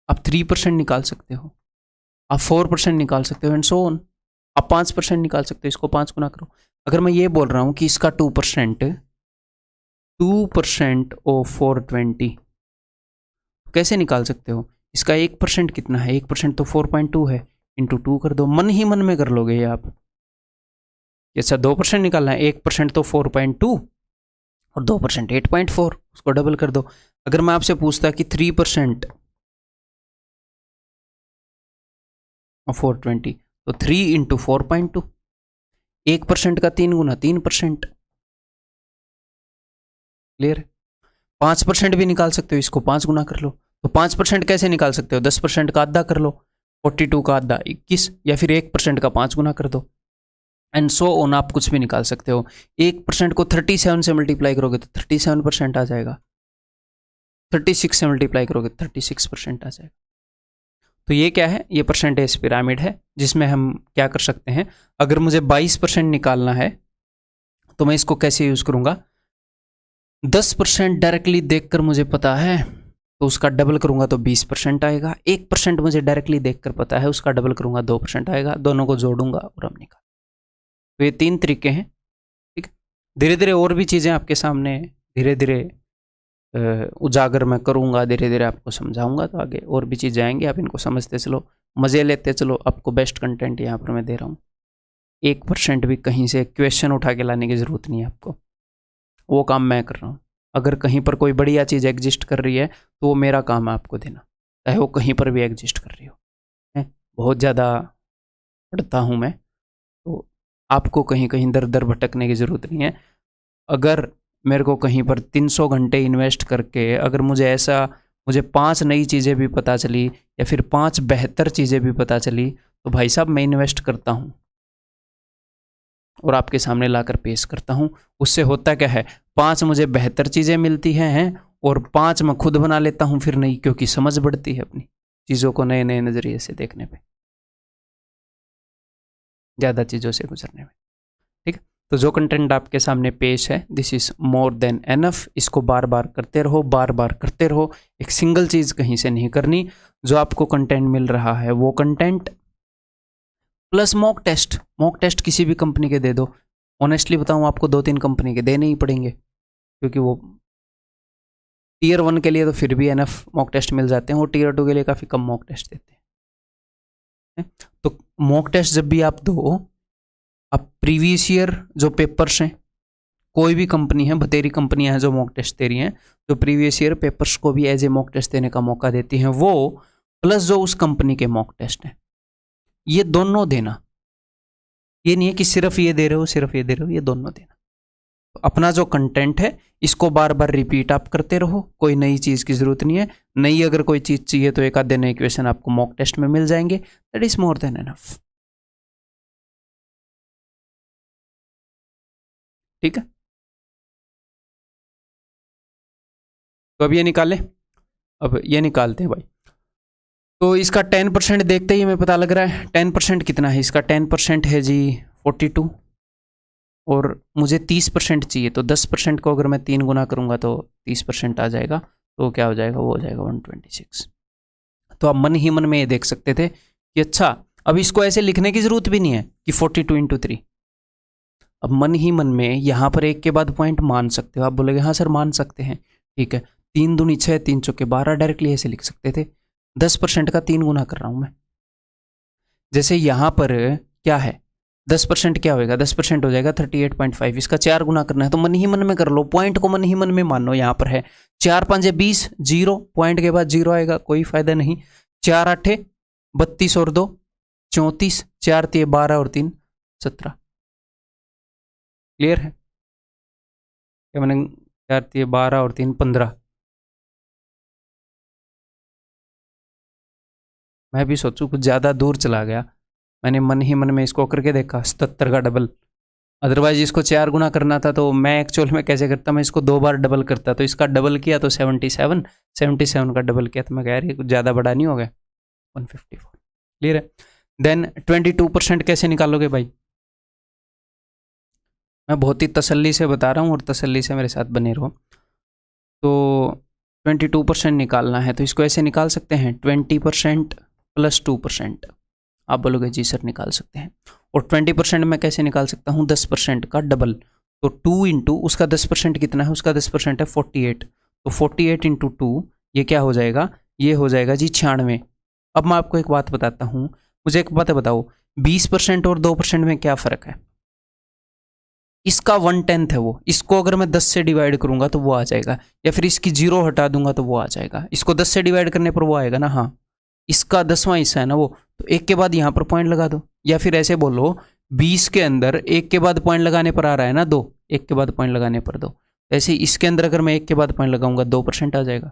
आप 3% निकाल सकते हो, आप 4% निकाल सकते हो, एंड सो ऑन। आप 5% निकाल सकते हो, इसको 5 गुना करो। अगर मैं ये बोल रहा हूं कि इसका 2% ऑफ 420, कैसे निकाल सकते हो? इसका 1% कितना है? 1% तो 4.2 है, इंटू 2 कर दो। मन ही मन में कर लोगे ये आप। जैसा 2% निकालना है, 1% तो 4.2 और 2% 8.4, उसको डबल कर दो। अगर मैं आपसे पूछता कि 3% और 420, तो 3 इंटू 4.2, 1% का 3 गुना 3%। क्लियर? 5% भी निकाल सकते हो, इसको 5 गुना कर लो। तो 5% कैसे निकाल सकते हो? 10% का आधा कर लो, 42 का आधा 21, या फिर 1% का 5 गुना कर दो, एंड सो ऑन। आप कुछ भी निकाल सकते हो। 1% को 37 से मल्टीप्लाई करोगे तो 37% आ जाएगा, 36 से मल्टीप्लाई करोगे तो 36% आ जाएगा। तो ये क्या है? ये परसेंटेज पिरामिड है, जिसमें हम क्या कर सकते हैं, अगर मुझे 22% निकालना है तो मैं इसको कैसे यूज करूंगा? 10% डायरेक्टली देखकर मुझे पता है, तो उसका डबल करूंगा तो 20% आएगा। 1% मुझे डायरेक्टली देखकर पता है, उसका डबल करूंगा 2% आएगा। दोनों को जोड़ूंगा और हम निकाल। तो ये 3 तरीके हैं। ठीक है, धीरे धीरे और भी चीज़ें आपके सामने धीरे धीरे उजागर मैं करूंगा, धीरे धीरे आपको समझाऊंगा, तो आगे और भी चीज़ें आएंगी। आप इनको समझते चलो, मज़े लेते चलो। आपको बेस्ट कंटेंट यहाँ पर मैं दे रहा हूँ। 1% भी कहीं से क्वेश्चन उठा के लाने की ज़रूरत नहीं है आपको, वो काम मैं कर रहा हूँ। अगर कहीं पर कोई बढ़िया चीज़ एग्जिस्ट कर रही है तो वो मेरा काम है आपको देना, चाहे वो कहीं पर भी एग्जिस्ट कर रही हो। है, बहुत ज़्यादा पढ़ता हूँ मैं, तो आपको कहीं कहीं दर दर भटकने की ज़रूरत नहीं है। अगर मेरे को कहीं पर 300 घंटे इन्वेस्ट करके अगर मुझे 5 नई चीज़ें भी पता चली, या फिर 5 बेहतर चीज़ें भी पता चली, तो भाई साहब मैं इन्वेस्ट करता हूँ और आपके सामने लाकर पेश करता हूँ। उससे होता क्या है, 5 मुझे बेहतर चीज़ें मिलती हैं और 5 मैं खुद बना लेता हूँ फिर नहीं, क्योंकि समझ बढ़ती है अपनी चीज़ों को नए नए नज़रिए से देखने पे, ज़्यादा चीज़ों से गुजरने में। ठीक है, तो जो कंटेंट आपके सामने पेश है, this is more than enough. इसको बार बार करते रहो, बार बार करते रहो। एक सिंगल चीज़ कहीं से नहीं करनी। जो आपको कंटेंट मिल रहा है वो कंटेंट प्लस मॉक टेस्ट किसी भी कंपनी के दे दो। ऑनेस्टली बताऊं, आपको 2-3 कंपनी के देने ही पड़ेंगे, क्योंकि वो टीयर 1 के लिए तो फिर भी एनफ मॉक टेस्ट मिल जाते हैं, वो टीयर 2 के लिए काफ़ी कम मॉक टेस्ट देते हैं। तो मॉक टेस्ट जब भी आप दो, आप प्रीवियस ईयर जो पेपर्स हैं कोई भी कंपनी है, बतेरी कंपनियां हैं जो मॉक टेस्ट दे रही हैं, जो प्रीवियस ईयर पेपर्स को भी एज ए मॉक टेस्ट देने का मौका देती हैं, वो प्लस जो उस कंपनी के मॉक टेस्ट हैं, ये दोनों देना। ये नहीं है कि सिर्फ ये दे रहे हो, सिर्फ ये दे रहे हो, ये दोनों देना। तो अपना जो कंटेंट है इसको बार बार रिपीट आप करते रहो, कोई नई चीज़ की ज़रूरत नहीं है। नई अगर कोई चीज़ चाहिए तो एक आधे नए क्वेश्चन आपको मॉक टेस्ट में मिल जाएंगे, that is more than enough. ठीक है, तो अब ये निकालें, अब ये निकालते हैं भाई। तो इसका 10% देखते ही हमें पता लग रहा है 10% कितना है इसका, 10% है जी 42, और मुझे 30% चाहिए, तो 10% को अगर मैं 3 गुना करूंगा तो 30% आ जाएगा, तो क्या हो जाएगा, वो हो जाएगा 126। तो आप मन ही मन में ये देख सकते थे कि अच्छा अब इसको ऐसे लिखने की जरूरत भी नहीं है कि 42 इंटू 3। अब मन ही मन में यहाँ पर एक के बाद पॉइंट मान सकते हो, आप बोलोगे हाँ सर मान सकते हैं, ठीक है। 3 दूनी 6, 3 चौके 12, डायरेक्टली ऐसे लिख सकते थे। 10% का 3 गुना कर रहा हूँ मैं। जैसे यहाँ पर क्या है, 10% क्या होएगा, 10% हो जाएगा 38.5, इसका 4 गुना करना है तो मन ही मन में कर लो, पॉइंट को मन ही मन में मानो। यहाँ पर है 4 5 20, 0, पॉइंट के बाद 0 आएगा, कोई फायदा नहीं। 4 8 32 और 2 34, 4 3 12 और 3 17। क्लियर है क्या, मैंने 4 3 12 और 3 15। मैं भी सोचूं कुछ ज़्यादा दूर चला गया, मैंने मन ही मन में इसको करके देखा 77 का डबल। अदरवाइज इसको 4 गुना करना था तो मैं एक्चुअल में कैसे करता, मैं इसको 2 बार डबल करता, तो इसका डबल किया तो 77, 77 का डबल किया तो मैं कह रही कुछ ज़्यादा बड़ा नहीं हो गया, 154। क्लियर है। देन 22% कैसे निकालोगे भाई, मैं बहुत ही तसल्ली से बता रहा हूँ और तसल्ली से मेरे साथ बने रहो। तो 22% निकालना है तो इसको ऐसे निकाल सकते हैं 20% प्लस 2%। आप बोलोगे जी सर निकाल सकते हैं, और 20% में कैसे निकाल सकता हूँ, 10% का डबल, तो 2 इंटू उसका 10% कितना है, उसका 10% है 48, तो 48 इंटू 2 ये क्या हो जाएगा, ये हो जाएगा जी 96। अब मैं आपको एक बात बताता हूँ, मुझे एक बात बताओ 20% और 2% में क्या फ़र्क है। इसका 1/10 है वो, इसको अगर मैं 10 से डिवाइड करूंगा तो वो आ जाएगा, या फिर इसकी 0 हटा दूंगा तो वो आ जाएगा। इसको 10 से डिवाइड करने पर वो आएगा ना, हाँ इसका 10वां हिस्सा है ना वो, तो एक के बाद यहाँ पर पॉइंट लगा दो, या फिर ऐसे बोलो 20 के अंदर एक के बाद पॉइंट लगाने पर आ रहा है ना 2, एक के बाद पॉइंट लगाने पर 2, ऐसे इसके अंदर अगर मैं एक के बाद पॉइंट लगाऊंगा 2% आ जाएगा।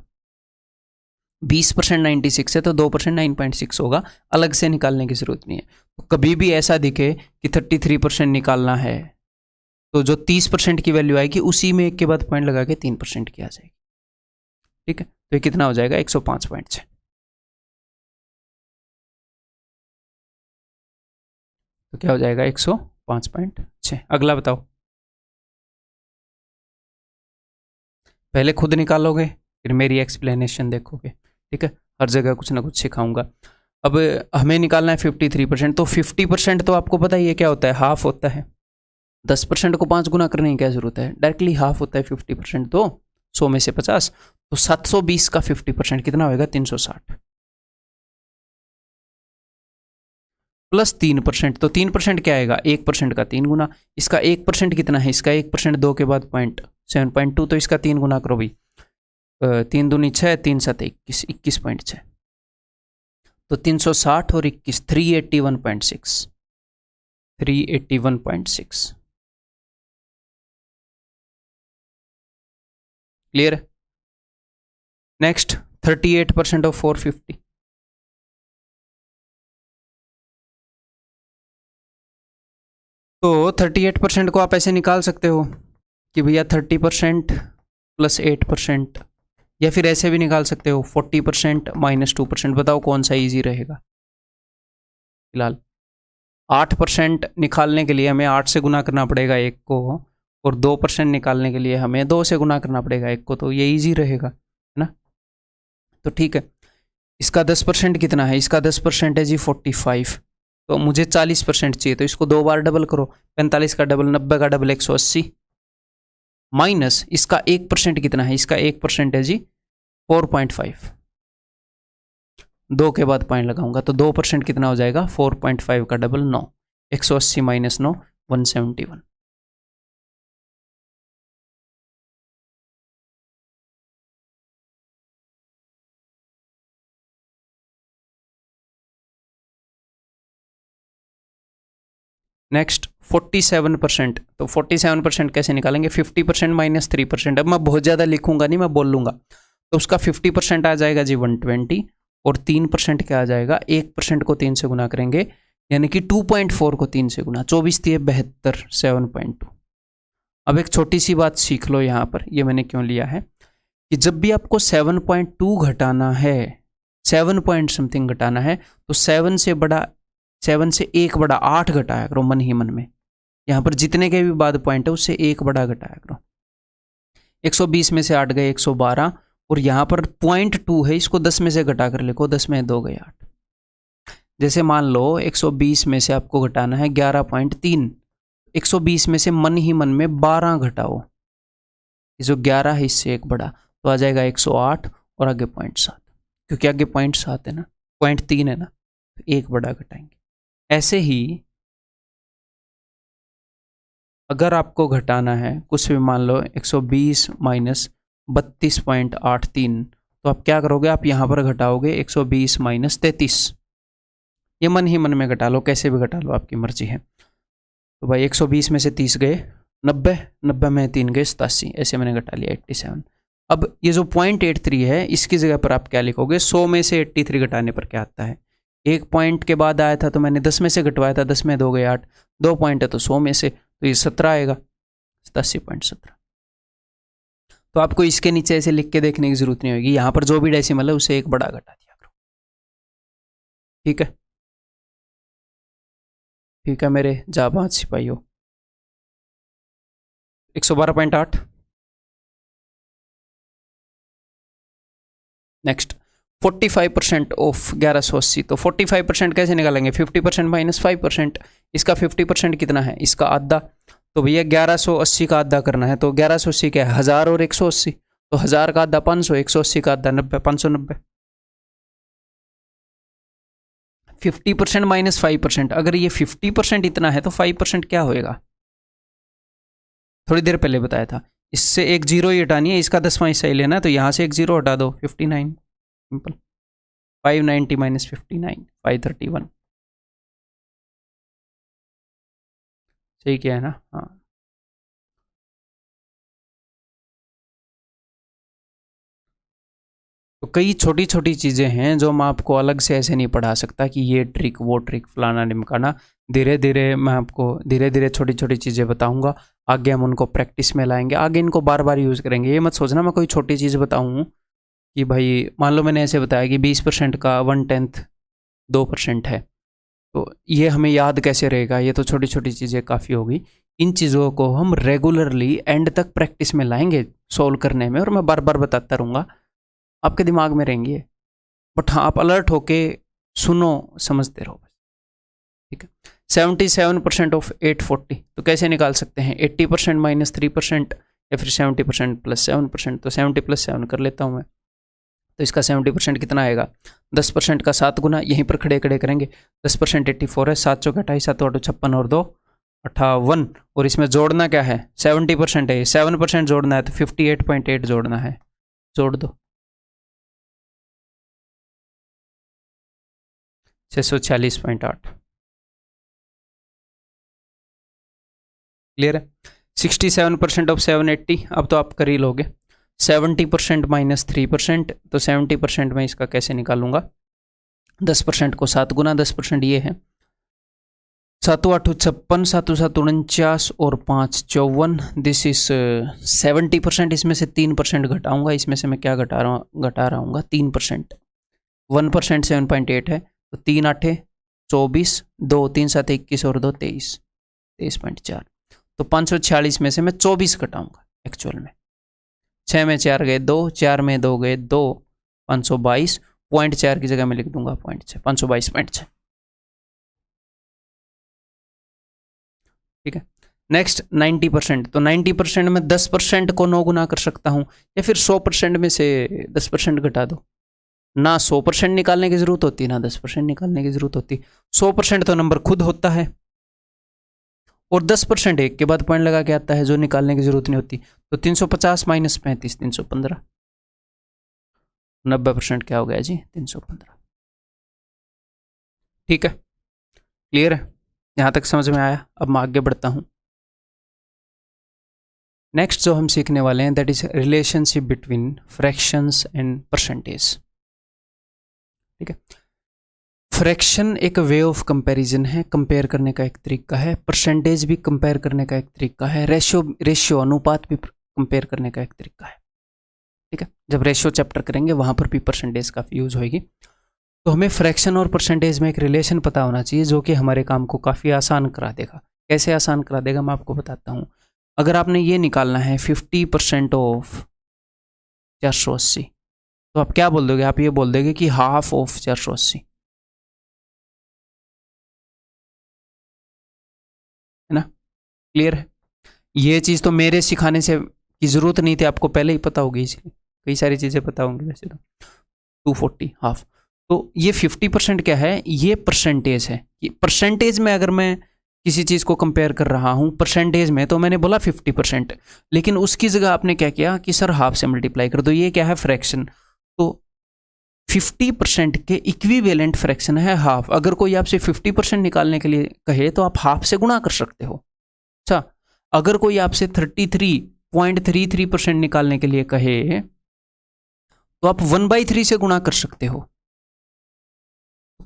20% 96 है तो 2% 9.6 होगा, अलग से निकालने की जरूरत नहीं है। तो कभी भी ऐसा दिखे कि 33% निकालना है तो जो 30% की वैल्यू आएगी उसी में एक के बाद पॉइंट लगा के 3% की आ जाएगी। ठीक है, तो ये कितना हो जाएगा 105.6। तो क्या हो जाएगा 105.6। अगला बताओ, पहले खुद निकालोगे फिर मेरी एक्सप्लेनेशन देखोगे, ठीक है, हर जगह कुछ ना कुछ सिखाऊंगा। अब हमें निकालना है 53%, तो 50% तो आपको पता ही है क्या होता है, हाफ होता है। 10% को 5 गुना करने की क्या जरूरत है, डायरेक्टली हाफ होता है 50%, तो 100 में से 50, तो 720 का 50% कितना होगा 360, प्लस 3%, तो 3% क्या आएगा 1% का 3 गुना। इसका 1% कितना है, इसका 1% 2 के बाद 7.2, तो इसका 3 गुना करो भाई, 3 दूनी 6, 3 7 21, 21.6, तो 360 और 21 381.6, 381.6। क्लियर है। नेक्स्ट 38% ऑफ 450, तो 38% को आप ऐसे निकाल सकते हो कि भैया 30% प्लस 8%, या फिर ऐसे भी निकाल सकते हो 40% माइनस 2%। बताओ कौन सा इजी रहेगा। फिलहाल 8% निकालने के लिए हमें 8 से गुना करना पड़ेगा 1 को, और 2% निकालने के लिए हमें 2 से गुना करना पड़ेगा 1 को, तो ये इजी रहेगा, है ना। तो ठीक है, इसका 10% कितना है, इसका 10% है जी 45, तो मुझे 40% चाहिए, तो इसको 2 बार डबल करो, 45 का डबल 90 का डबल 180, माइनस इसका 1% कितना है, इसका 1% है जी 4.5, 2 के बाद पॉइंट लगाऊंगा तो 2% कितना हो जाएगा 4.5 का डबल 9, 180 माइनस 9 171। नेक्स्ट 47%, तो 47% कैसे निकालेंगे? 50% माइनस 3%। अब मैं बहुत ज़्यादा लिखूंगा नहीं, मैं बोल लूँगा। तो उसका 50% आ जाएगा जी 120, और 3% क्या आ जाएगा? 1% को 3 से गुना करेंगे, यानी कि 2.4 को 3 से गुना, 24 3 72, 7.2। अब एक छोटी सी बात सीख लो यहाँ पर, ये मैंने क्यों लिया है कि जब भी आपको 7.2 घटाना है, 7 पॉइंट समथिंग घटाना है, तो 7 से बड़ा, 7 से 1 बड़ा 8 घटाया करो मन ही मन में। यहाँ पर जितने के भी बाद पॉइंट है उससे 1 बड़ा घटाया करो। 120 में से 8 गए 112, और यहाँ पर 0.2 है, इसको 10 में से घटा कर लिखो, 10 में 2 गए 8। जैसे मान लो 120 में से आपको घटाना है 11.3, 120 में से मन ही मन में 12 घटाओ, जो 11 है इससे 1 बड़ा, तो आ जाएगा 108, और आगे 0.7, क्योंकि आगे 0.7 है ना, 0.3 है ना, तो 1 बड़ा घटाएंगे। ऐसे ही अगर आपको घटाना है कुछ भी, मान लो 120 माइनस 32.83, तो आप क्या करोगे? आप यहाँ पर घटाओगे 120 माइनस 33, ये मन ही मन में घटा लो, कैसे भी घटा लो, आपकी मर्जी है। तो भाई 120 में से 30 गए 90, 90 में 3 गए 87, ऐसे मैंने घटा लिया 87। अब ये जो 0.83 है, इसकी जगह पर आप क्या लिखोगे? 100 में से 83 घटाने पर क्या आता है? एक पॉइंट के बाद आया था तो मैंने 10 में से घटवाया था, 10 में 2 गए 8, 2 पॉइंट है तो 100 में से, तो ये 17 आएगा, 87.17। तो आपको इसके नीचे ऐसे लिख के देखने की जरूरत नहीं होगी, यहाँ पर जो भी डेसिमल है उसे 1 बड़ा घटा दिया करो। ठीक है, ठीक है मेरे जाबाज सिपाहियों। 112.8। नेक्स्ट 45% ऑफ 1180, तो 45% कैसे निकालेंगे? 50% माइनस 5%। इसका 50% कितना है? इसका आधा, तो भैया 1180 का आधा करना है, तो 1180 क्या है? 1000 और 180, तो 1000 का आधा 500, 180 का आधा 90, 590। 50% माइनस 5%, अगर ये 50% इतना है तो 5% क्या होएगा? थोड़ी देर पहले बताया था, इससे एक जीरो ही हटानी है, इसका 10वां हिस्सा ही लेना है, तो यहाँ से एक जीरो हटा दो, 59, सिंपल। 590 माइनस 59, 531। सही क्या है ना? हाँ। तो कई छोटी छोटी चीज़ें हैं जो मैं आपको अलग से ऐसे नहीं पढ़ा सकता कि ये ट्रिक वो ट्रिक फलाना ढिमकाना। धीरे धीरे मैं आपको धीरे धीरे छोटी छोटी चीज़ें बताऊंगा, आगे हम उनको प्रैक्टिस में लाएंगे, आगे इनको बार बार यूज़ करेंगे। ये मत सोचना मैं कोई छोटी चीज़ बताऊँ कि भाई मान लो मैंने ऐसे बताया कि 20% का 1/10 2% है, तो ये हमें याद कैसे रहेगा? ये तो छोटी छोटी चीज़ें काफ़ी होगी। इन चीज़ों को हम रेगुलरली एंड तक प्रैक्टिस में लाएंगे सोल्व करने में, और मैं बार बार बताता रहूँगा, आपके दिमाग में रहेंगे। बट हाँ, आप अलर्ट होके सुनो, समझते रहो बस। ठीक है। 77% ऑफ 840, तो कैसे निकाल सकते हैं? 80% माइनस 3%, या फिर 70% प्लस 7%। तो 70 प्लस 7 कर लेता हूँ मैं, तो इसका 70% कितना आएगा? 10% का 7 गुना, यहीं पर खड़े खड़े करेंगे। 10% 84 है, 7 चौके 28, 7 8 56 और 2 58, और इसमें जोड़ना क्या है? 70% है, 7% जोड़ना है, तो 58.8 जोड़ना है, जोड़ दो। 646.8। क्लियर है? 67% ऑफ 780, अब तो आप कर ही लोगे। 70% माइनस 3%, तो 70% में इसका कैसे निकालूंगा? 10% को 7 गुना, 10% ये है, 7 8 56, 7 7 49 और 5 54, दिस इज 70%। इसमें से 3% घटाऊंगा, इसमें से मैं क्या घटा रहा हूँ 3%। 1% 7.8 है, तो 3 8 24, 2 3 7 21 और 2 23, 23.4। तो 546 में से मैं 24 घटाऊंगा एक्चुअल में। 6 में 4 गए 2, 4 में 2 गए 2, 522, 0.4 की जगह मैं लिख दूंगा 0.6, 522.6। ठीक है। नेक्स्ट 90%, तो 90% में 10% को 9 गुना कर सकता हूँ, या फिर 100% में से 10% घटा दो। ना 100% निकालने की जरूरत होती, ना 10% निकालने की जरूरत होती। 100% तो नंबर खुद होता है, और 10% एक के बाद पॉइंट लगा के आता है, जो निकालने की जरूरत नहीं होती। तो 350 माइनस 35, 315। 90% क्या हो गया जी? 315। ठीक है, क्लियर है? यहाँ तक समझ में आया? अब मैं आगे बढ़ता हूँ। नेक्स्ट जो हम सीखने वाले हैं that is relationship between fractions and percentage. ठीक है, फ्रैक्शन एक वे ऑफ कंपैरिजन है, कंपेयर करने का एक तरीका है। परसेंटेज भी कंपेयर करने का एक तरीका है। रेशियो अनुपात भी कंपेयर करने का एक तरीका है। ठीक है, जब रेशियो चैप्टर करेंगे वहां पर भी परसेंटेज काफ़ी यूज होगी। तो हमें फ्रैक्शन और परसेंटेज में एक रिलेशन पता होना चाहिए जो कि हमारे काम को काफ़ी आसान करा देगा। कैसे आसान करा देगा मैं आपको बताता हूँ। अगर आपने ये निकालना है 50% ऑफ 480, तो आप क्या बोल दोगे? आप ये बोल दोगे कि हाफ ऑफ 480, है ना? क्लियर है? ये चीज़ तो मेरे सिखाने से की ज़रूरत नहीं थी, आपको पहले ही पता होगी, इसलिए कई सारी चीज़ें पता होंगी वैसे तो। 240 हाफ, तो ये 50% क्या है? ये परसेंटेज है। ये परसेंटेज में अगर मैं किसी चीज़ को कंपेयर कर रहा हूँ परसेंटेज में, तो मैंने बोला 50%, लेकिन उसकी जगह आपने क्या किया कि सर हाफ से मल्टीप्लाई कर दो। ये क्या है? फ्रैक्शन। तो 50% के इक्विवेलेंट फ्रैक्शन है हाफ। अगर कोई आपसे 50% निकालने के लिए कहे तो आप हाफ से गुणा कर सकते हो। अच्छा, अगर कोई आपसे 33.33% निकालने के लिए कहे तो आप 1/3 से गुणा कर सकते हो।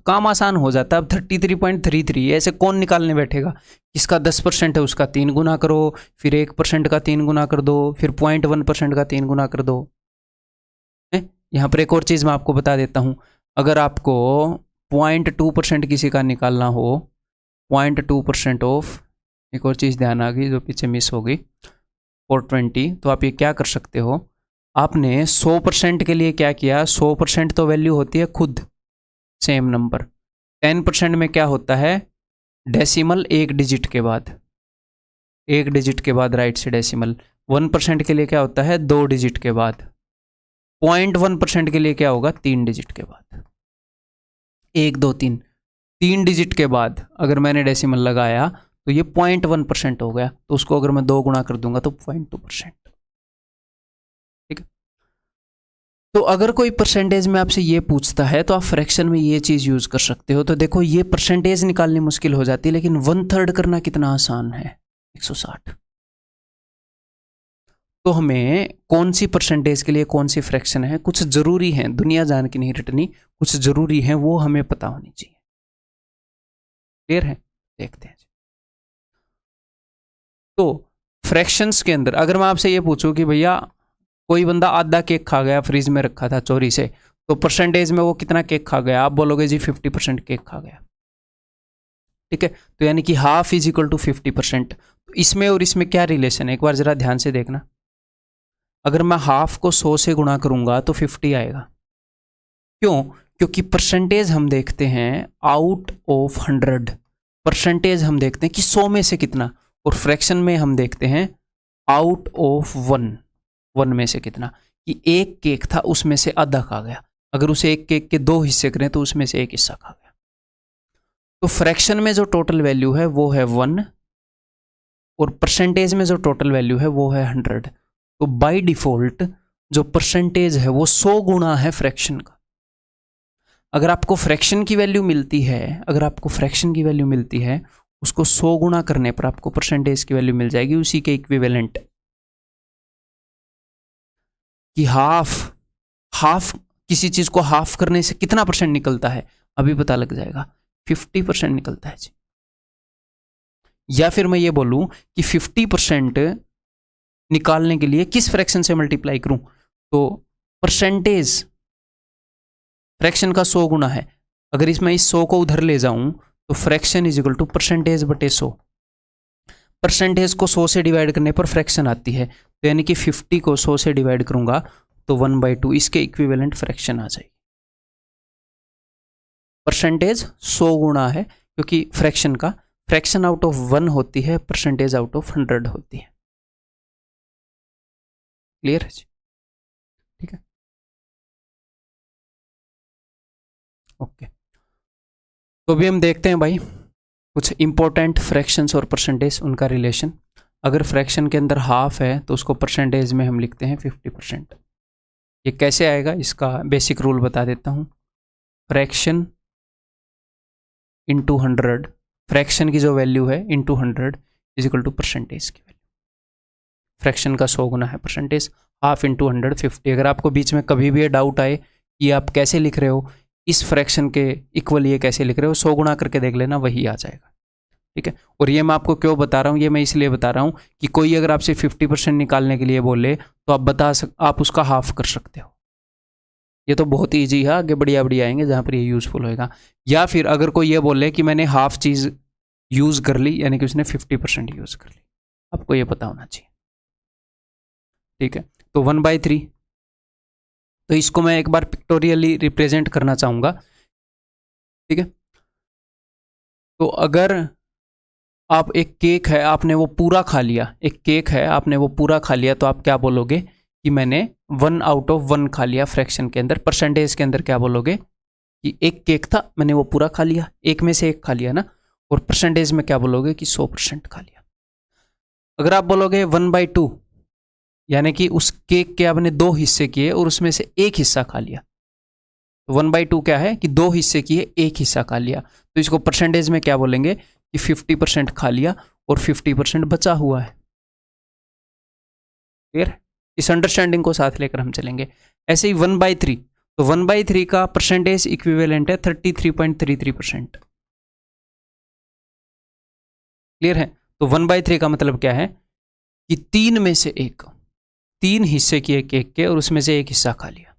काम आसान हो जाता है। अब 33.33 ऐसे कौन निकालने बैठेगा? इसका 10% है उसका 3 गुना करो, फिर 1% का 3 गुना कर दो, फिर 0.1% का 3 गुना कर दो। यहाँ पर एक और चीज़ मैं आपको बता देता हूँ। अगर आपको 0.2% किसी का निकालना हो, 0.2% ऑफ, एक और चीज़ ध्यान आ गई जो पीछे मिस हो गई, 420, तो आप ये क्या कर सकते हो? आपने 100% के लिए क्या किया? 100% तो वैल्यू होती है खुद सेम नंबर। 10% में क्या होता है? डेसिमल एक डिजिट के बाद, एक डिजिट के बाद राइट से डेसिमल। 1% के लिए क्या होता है? 2 डिजिट के बाद। 0.1% के लिए क्या होगा? 3 डिजिट के बाद। 1 2 3, 3 डिजिट के बाद अगर मैंने डेसिमल लगाया तो ये 0.1% हो गया। तो उसको अगर मैं 2 गुणा कर दूंगा तो 0.2%। ठीक है, तो अगर कोई परसेंटेज में आपसे ये पूछता है तो आप फ्रैक्शन में ये चीज़ यूज़ कर सकते हो। तो देखो, ये परसेंटेज निकालनी मुश्किल हो जाती है, लेकिन 1/3 करना कितना आसान है? 160। तो हमें कौन सी परसेंटेज के लिए कौन सी फ्रैक्शन है, कुछ ज़रूरी है, दुनिया जान की नहीं रटनी, कुछ ज़रूरी है, वो हमें पता होनी चाहिए। क्लियर है? देखते हैं। तो फ्रैक्शंस के अंदर अगर मैं आपसे ये पूछूं कि भैया कोई बंदा आधा केक खा गया, फ्रिज में रखा था चोरी से, तो परसेंटेज में वो कितना केक खा गया? आप बोलोगे जी 50% केक खा गया। ठीक है, तो यानी कि हाफ इज इक्वल टू 50%। तो इसमें और इसमें क्या रिलेशन है? एक बार जरा ध्यान से देखना। अगर मैं हाफ को 100 से गुणा करूंगा तो 50 आएगा। क्यों? क्योंकि परसेंटेज हम देखते हैं आउट ऑफ 100। परसेंटेज हम देखते हैं कि 100 में से कितना, और फ्रैक्शन में हम देखते हैं आउट ऑफ 1 में से कितना, कि एक केक था उसमें से आधा खा गया। अगर उसे एक केक के 2 हिस्से करें तो उसमें से एक हिस्सा खा गया। तो फ्रैक्शन में जो टोटल वैल्यू है वो है 1, और परसेंटेज में जो टोटल वैल्यू है वो है 100। तो बाय डिफॉल्ट जो परसेंटेज है वो 100 गुणा है फ्रैक्शन का। अगर आपको फ्रैक्शन की वैल्यू मिलती है, अगर आपको फ्रैक्शन की वैल्यू मिलती है, उसको 100 गुणा करने पर आपको परसेंटेज की वैल्यू मिल जाएगी उसी के इक्विवेलेंट। कि हाफ किसी चीज को हाफ करने से कितना परसेंट निकलता है, अभी पता लग जाएगा। 50% निकलता है जी। या फिर मैं ये बोलूं कि 50% निकालने के लिए किस फ्रैक्शन से मल्टीप्लाई करूं? तो परसेंटेज फ्रैक्शन का 100 गुना है। अगर इसमें इस 100 को उधर ले जाऊं तो fraction is equal to percentage बटे 100। परसेंटेज को 100 से डिवाइड करने पर फ्रैक्शन आती है, तो यानी कि 50 को 100 से डिवाइड करूंगा तो 1/2 इसके इक्विवेलेंट फ्रैक्शन आ जाएगी। परसेंटेज 100 गुणा है, क्योंकि फ्रैक्शन का फ्रैक्शन आउट ऑफ 1 होती है, परसेंटेज आउट ऑफ 100 होती है। क्लियर है जी? ठीक है, ओके। तो अभी हम देखते हैं भाई कुछ इंपॉर्टेंट फ्रैक्शंस और परसेंटेज, उनका रिलेशन। अगर फ्रैक्शन के अंदर हाफ है तो उसको परसेंटेज में हम लिखते हैं 50%। ये कैसे आएगा इसका बेसिक रूल बता देता हूँ। फ्रैक्शन इंटू 100 फ्रैक्शन की जो वैल्यू है into 100 is equal to percentage की वैल्यू। फ्रैक्शन का 100 गुना है परसेंटेज, हाफ इंटू 150। अगर आपको बीच में कभी भी ये डाउट आए कि आप कैसे लिख रहे हो, इस फ्रैक्शन के इक्वल ये कैसे लिख रहे हो, 100 गुना करके देख लेना, वही आ जाएगा। ठीक है, और ये मैं आपको क्यों बता रहा हूँ, ये मैं इसलिए बता रहा हूँ कि कोई अगर आपसे 50% निकालने के लिए बोले तो आप उसका हाफ कर सकते हो। ये तो बहुत ईजी है, आगे बढ़िया बढ़िया आएंगे जहाँ पर ये यूजफुल होएगा। या फिर अगर कोई ये बोले कि मैंने हाफ चीज़ यूज़ कर ली, यानी कि उसने 50% यूज़ कर ली, आपको ये पता होना चाहिए। ठीक है, तो 1/3, तो इसको मैं एक बार पिक्टोरियली रिप्रेजेंट करना चाहूँगा। ठीक है, तो अगर आप एक केक है आपने वो पूरा खा लिया, एक केक है आपने वो पूरा खा लिया, तो आप क्या बोलोगे कि मैंने 1/1 खा लिया फ्रैक्शन के अंदर। परसेंटेज के अंदर क्या बोलोगे कि एक केक था मैंने वो पूरा खा लिया, एक में से एक खा लिया ना, और परसेंटेज में क्या बोलोगे कि 100% खा लिया। अगर आप बोलोगे 1/2, यानी कि उस केक के आपने 2 हिस्से किए और उसमें से एक हिस्सा खा लिया, तो 1/2 क्या है कि 2 हिस्से किए, एक हिस्सा खा लिया, तो इसको परसेंटेज में क्या बोलेंगे कि 50% खा लिया और 50% बचा हुआ है। क्लियर? इस अंडरस्टैंडिंग को साथ लेकर हम चलेंगे। ऐसे ही 1/3, तो 1/3 का परसेंटेज इक्विवेलेंट है 33.33%। क्लियर है? तो 1/3 का मतलब क्या है कि 3 में से एक, 3 हिस्से किए केक के और उसमें से एक हिस्सा खा लिया,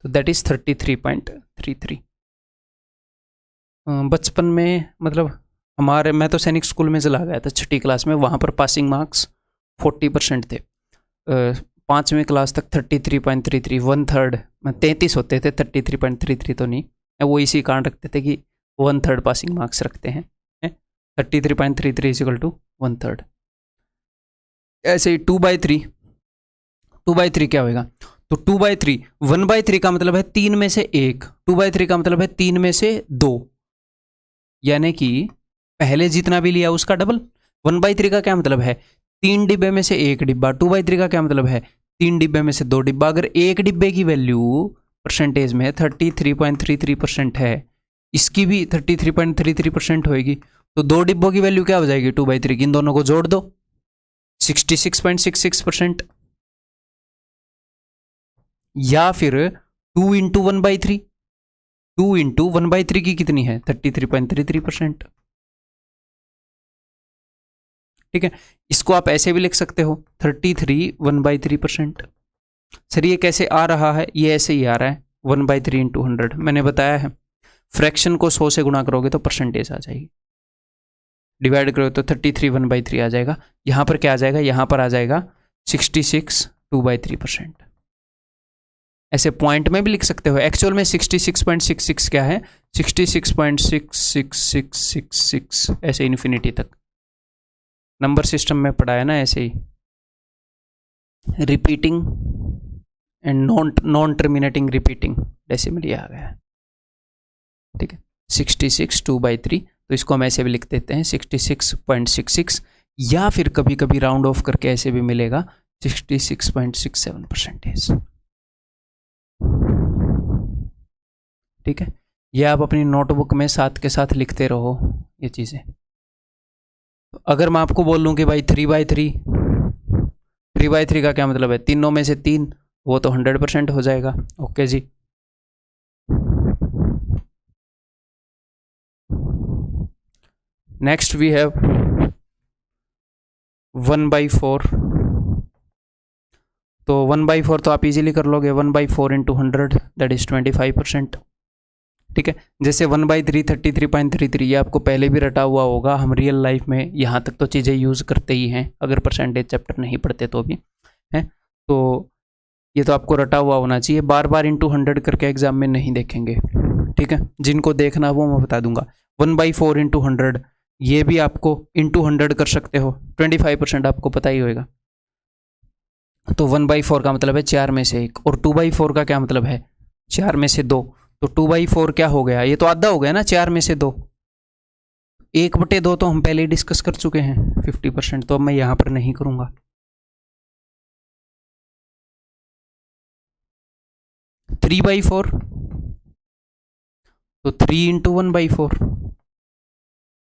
तो दैट इज 33.33। बचपन में मतलब मैं तो सैनिक स्कूल में चला गया था 6ठी क्लास में, वहाँ पर पासिंग मार्क्स 40% थे। 5वीं क्लास तक 33.33, 1/3 33 होते थे, 33.33 तो नहीं, वो इसी कारण रखते थे कि 1/3 पासिंग मार्क्स रखते हैं। 33.33 इज इक्वल टू 1/3। ऐसे ही 2/3 क्या होगा, तो 2/3, 1/3 का मतलब है 3 में से एक, 2/3 का मतलब है 3 में से 2, यानी कि पहले जितना भी लिया उसका डबल। 1/3 का क्या मतलब है 3 डिब्बे में से एक डिब्बा, 2/3 का क्या मतलब है 3 डिब्बे में से 2 डिब्बा। अगर एक डिब्बे की वैल्यू परसेंटेज में 33.33% है, इसकी भी 33.33% होगी, तो 2 डिब्बों की वैल्यू क्या हो जाएगी 2/3 की, इन दोनों को जोड़ दो 66.66%। या फिर 2 इंटू 1/3, 2 इंटू 1/3 की कितनी है 33.33%। ठीक है, इसको आप ऐसे भी लिख सकते हो 33 1/3%। सर ये कैसे आ रहा है, ये ऐसे ही आ रहा है 1/3 इंटू 100। मैंने बताया है फ्रैक्शन को 100 से गुणा करोगे तो परसेंटेज आ जाएगी, डिवाइड करोगे तो 33 1/3 आ जाएगा। यहां पर क्या आ जाएगा, यहां पर आ जाएगा 66 2/3%। ऐसे पॉइंट में भी लिख सकते हो, एक्चुअल में 66.66 क्या है 66.66666, ऐसे इन्फिनिटी तक नंबर सिस्टम में पढ़ाया ना, ऐसे ही repeating and non terminating repeating decimal आ गया है। ठीक है, 66 2/3, तो इसको हम ऐसे भी लिख देते हैं 66.66, या फिर कभी कभी राउंड ऑफ करके ऐसे भी मिलेगा 66.67%। ठीक है, ये आप अपनी नोटबुक में साथ के साथ लिखते रहो ये चीज़ें। अगर मैं आपको बोल लूँ कि भाई 3/3 का क्या मतलब है, तीनों में से 3, वो तो 100% हो जाएगा। ओके जी, नेक्स्ट वी हैव 1/4। तो 1/4 तो आप इजीली कर लोगे, 1/4 इंटू 100 दैट इज 25%। ठीक है, जैसे 1/3 33.33, ये आपको पहले भी रटा हुआ होगा, हम रियल लाइफ में यहाँ तक तो चीज़ें यूज़ करते ही हैं, अगर परसेंटेज चैप्टर नहीं पढ़ते तो भी है। तो ये तो आपको रटा हुआ होना चाहिए, बार बार इंटू 100 करके एग्जाम में नहीं देखेंगे। ठीक है, जिनको देखना वो मैं बता दूंगा। 1/4 इंटू 100, ये भी आपको इंटू 100 कर सकते हो, 25% आपको पता ही होगा। तो 1/4 का मतलब है 4 में से 1, और 2/4 का क्या मतलब है 4 में से 2, तो 2/4 क्या हो गया, ये तो आधा हो गया ना 4 में से 2, 1/2 तो हम पहले ही डिस्कस कर चुके हैं 50%, तो अब मैं यहां पर नहीं करूंगा। 3/4, तो 3 इंटू 1/4,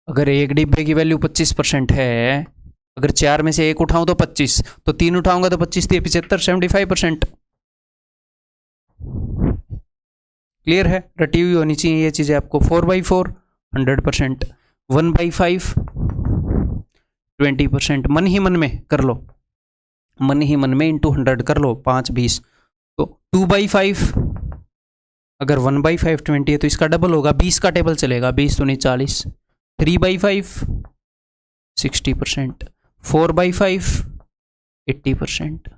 अगर एक डिब्बे की वैल्यू 25% है, अगर 4 में से एक उठाऊं तो 25, तो 3 उठाऊंगा तो 25 3 75, 75%। क्लियर है? रटी हुई होनी चाहिए ये चीजें आपको। 4/4 100%, 1/5 20%। मन ही मन में कर लो, मन ही मन में इंटू 100 कर लो, 5 20। तो 2/5, अगर 1/5 20 है तो इसका डबल होगा, 20 का टेबल चलेगा, 20 दूनी 40। 3/5 60%, 4/5 80%।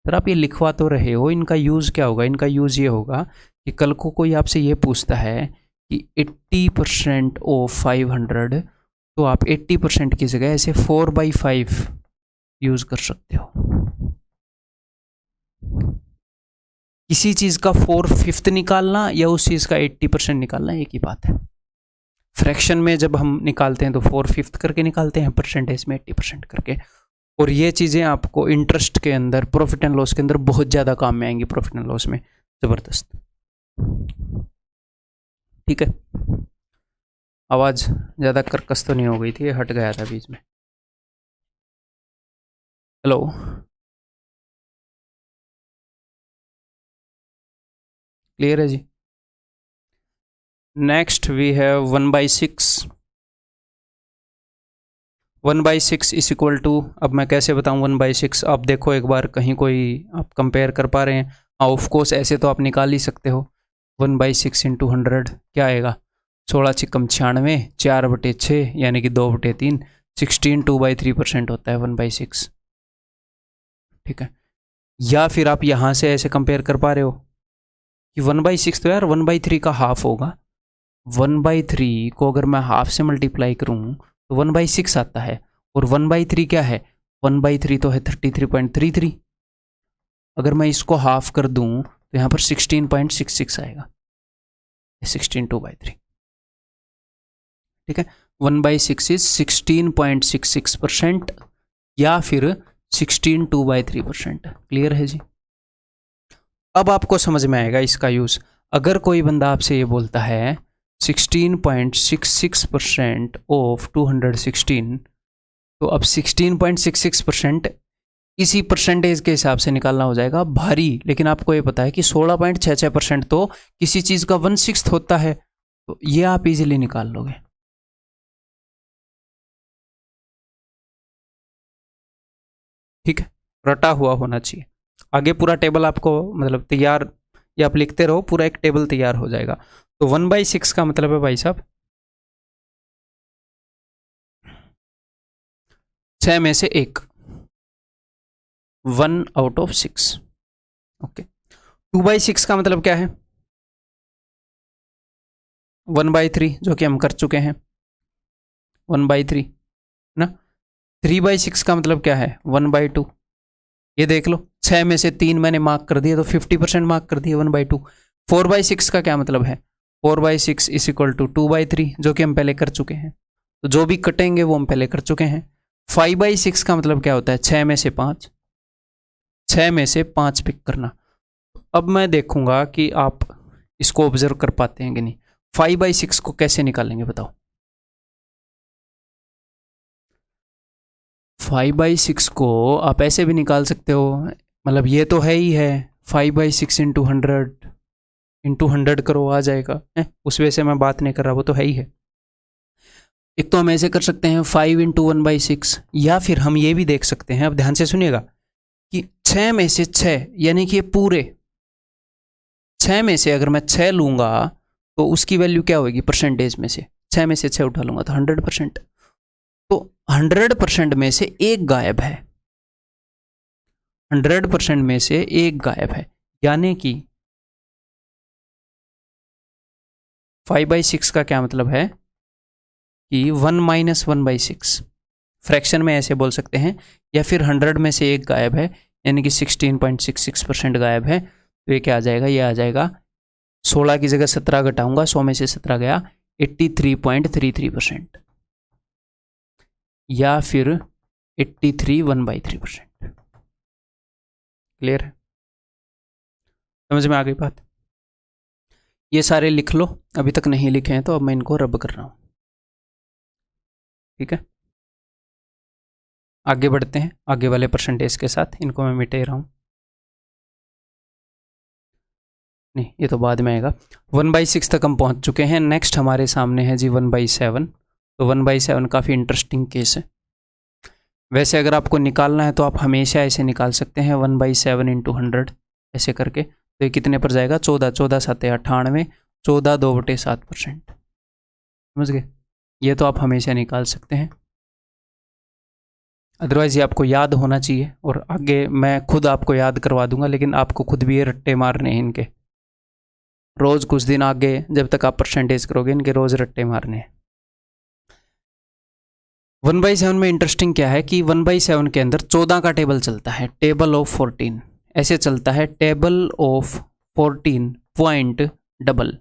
सर आप ये लिखवा तो रहे हो, इनका यूज़ क्या होगा? इनका यूज़ ये होगा कि कल को कोई आपसे ये पूछता है कि 80% ऑफ 500, तो आप 80% की जगह ऐसे 4/5 यूज़ कर सकते हो। किसी चीज़ का 4/5 निकालना या उस चीज़ का 80% निकालना एक ही बात है। फ्रैक्शन में जब हम निकालते हैं तो 4/5 करके निकालते हैं, परसेंटेज में 80% करके। और ये चीज़ें आपको इंटरेस्ट के अंदर, प्रॉफिट एंड लॉस के अंदर बहुत ज़्यादा काम में आएंगी, प्रॉफिट एंड लॉस में ज़बरदस्त। ठीक है, आवाज़ ज़्यादा कर्कश तो नहीं हो गई थी, हट गया था बीच में। हेलो, क्लियर है जी? Next we have 1/6। 1/6 is equal to, अब मैं कैसे बताऊं 1/6? आप देखो एक बार, कहीं कोई आप कंपेयर कर पा रहे हैं? हाँ ऑफ कोर्स, ऐसे तो आप निकाल ही सकते हो। 1/6 इंटू 100 क्या आएगा? 16 छिकम 96, 4/6 यानी कि 2/3, 16 2/3% होता है 1/6। ठीक है, या फिर आप यहाँ से ऐसे कंपेयर कर पा रहे हो कि 1/6 तो यार 1/3 का हाफ होगा। 1/3 को अगर मैं हाफ से मल्टीप्लाई करूँ तो 1/6 आता है। और 1/3 क्या है? 1/3 तो है 33.33। अगर मैं इसको हाफ कर दूं तो यहाँ पर 16.66 आएगा, 16 2/3। ठीक है, 1/6 इज 16.66% या फिर 16 2/3%। क्लियर है जी? अब आपको समझ में आएगा इसका यूज। अगर कोई बंदा आपसे ये बोलता है 16.66% ऑफ 216, तो अब 16.66% इसी परसेंटेज के हिसाब से निकालना हो जाएगा भारी। लेकिन आपको ये पता है कि 16.66% तो किसी चीज का 1/6 होता है, तो ये आप इजीली निकाल लोगे। ठीक है, रटा हुआ होना चाहिए। आगे पूरा टेबल आपको मतलब तैयार, या आप लिखते रहो, पूरा एक टेबल तैयार हो जाएगा। तो 1/6 का मतलब है भाई साहब 6 में से 1, 1 आउट ऑफ 6। ओके, 2/6 का मतलब क्या है? 1/3, जो कि हम कर चुके हैं 1/3 ना। 3/6 का मतलब क्या है? 1/2। ये देख लो, 6 में से 3 मैंने मार्क कर दिया तो 50% मार्क कर दिया 1/2। 4/6 का क्या मतलब है? 4/6 इज इक्वल टू 2/3, जो कि हम पहले कर चुके हैं। तो जो भी कटेंगे वो हम पहले कर चुके हैं। 5/6 का मतलब क्या होता है? 6 में से 5, 6 में से 5 पिक करना। अब मैं देखूंगा कि आप इसको ऑब्जर्व कर पाते हैं कि नहीं। 5/6 को कैसे निकालेंगे बताओ? 5/6 को आप ऐसे भी निकाल सकते हो, मतलब ये तो है ही है, 5/6 इंटू 100 करो आ जाएगा है? उस वजह से मैं बात नहीं कर रहा, वो तो है ही है। एक तो हम ऐसे कर सकते हैं 5 इंटू 1/6, या फिर हम ये भी देख सकते हैं, अब ध्यान से सुनिएगा, कि 6 में से 6 यानी कि पूरे 6 में से अगर मैं 6 लूंगा तो उसकी वैल्यू क्या होगी परसेंटेज में से? 6 में से 6 उठा लूंगा तो 100%। तो 100% में से एक गायब है, 100% में से एक गायब है, यानी कि 5/6 का क्या मतलब है कि 1 माइनस 1/6। फ्रैक्शन में ऐसे बोल सकते हैं, या फिर 100 में से एक गायब है यानी कि 16.66% गायब है। तो ये क्या आ जाएगा? ये आ जाएगा 16 की जगह 17 घटाऊंगा, 100 में से 17 गया, 83.33%, या फिर 83 1/3%। क्लियर है? समझ में आ गई बात? ये सारे लिख लो, अभी तक नहीं लिखे हैं तो अब मैं इनको रब कर रहा हूँ। ठीक है, आगे बढ़ते हैं आगे वाले परसेंटेज के साथ। इनको मैं मिटे रहा हूँ, नहीं ये तो बाद में आएगा। 1/6 तक हम पहुँच चुके हैं। नेक्स्ट हमारे सामने है जी 1/7। तो 1/7 काफ़ी इंटरेस्टिंग केस है। वैसे अगर आपको निकालना है तो आप हमेशा ऐसे निकाल सकते हैं 1/7 इंटू 100 ऐसे करके। तो ये कितने पर जाएगा, 14, 14 7 98, 14 2/7%। समझ गए, ये तो आप हमेशा निकाल सकते हैं। अदरवाइज़ ये आपको याद होना चाहिए, और आगे मैं खुद आपको याद करवा दूंगा, लेकिन आपको खुद भी ये रट्टे मारने हैं इनके। रोज़ कुछ दिन आगे जब तक आप परसेंटेज करोगे इनके रोज़ रट्टे मारने हैं। 1/7 में इंटरेस्टिंग क्या है कि 1/7 के अंदर 14 का टेबल चलता है, टेबल ऑफ 14 ऐसे चलता है, टेबल ऑफ 14 पॉइंट डबल।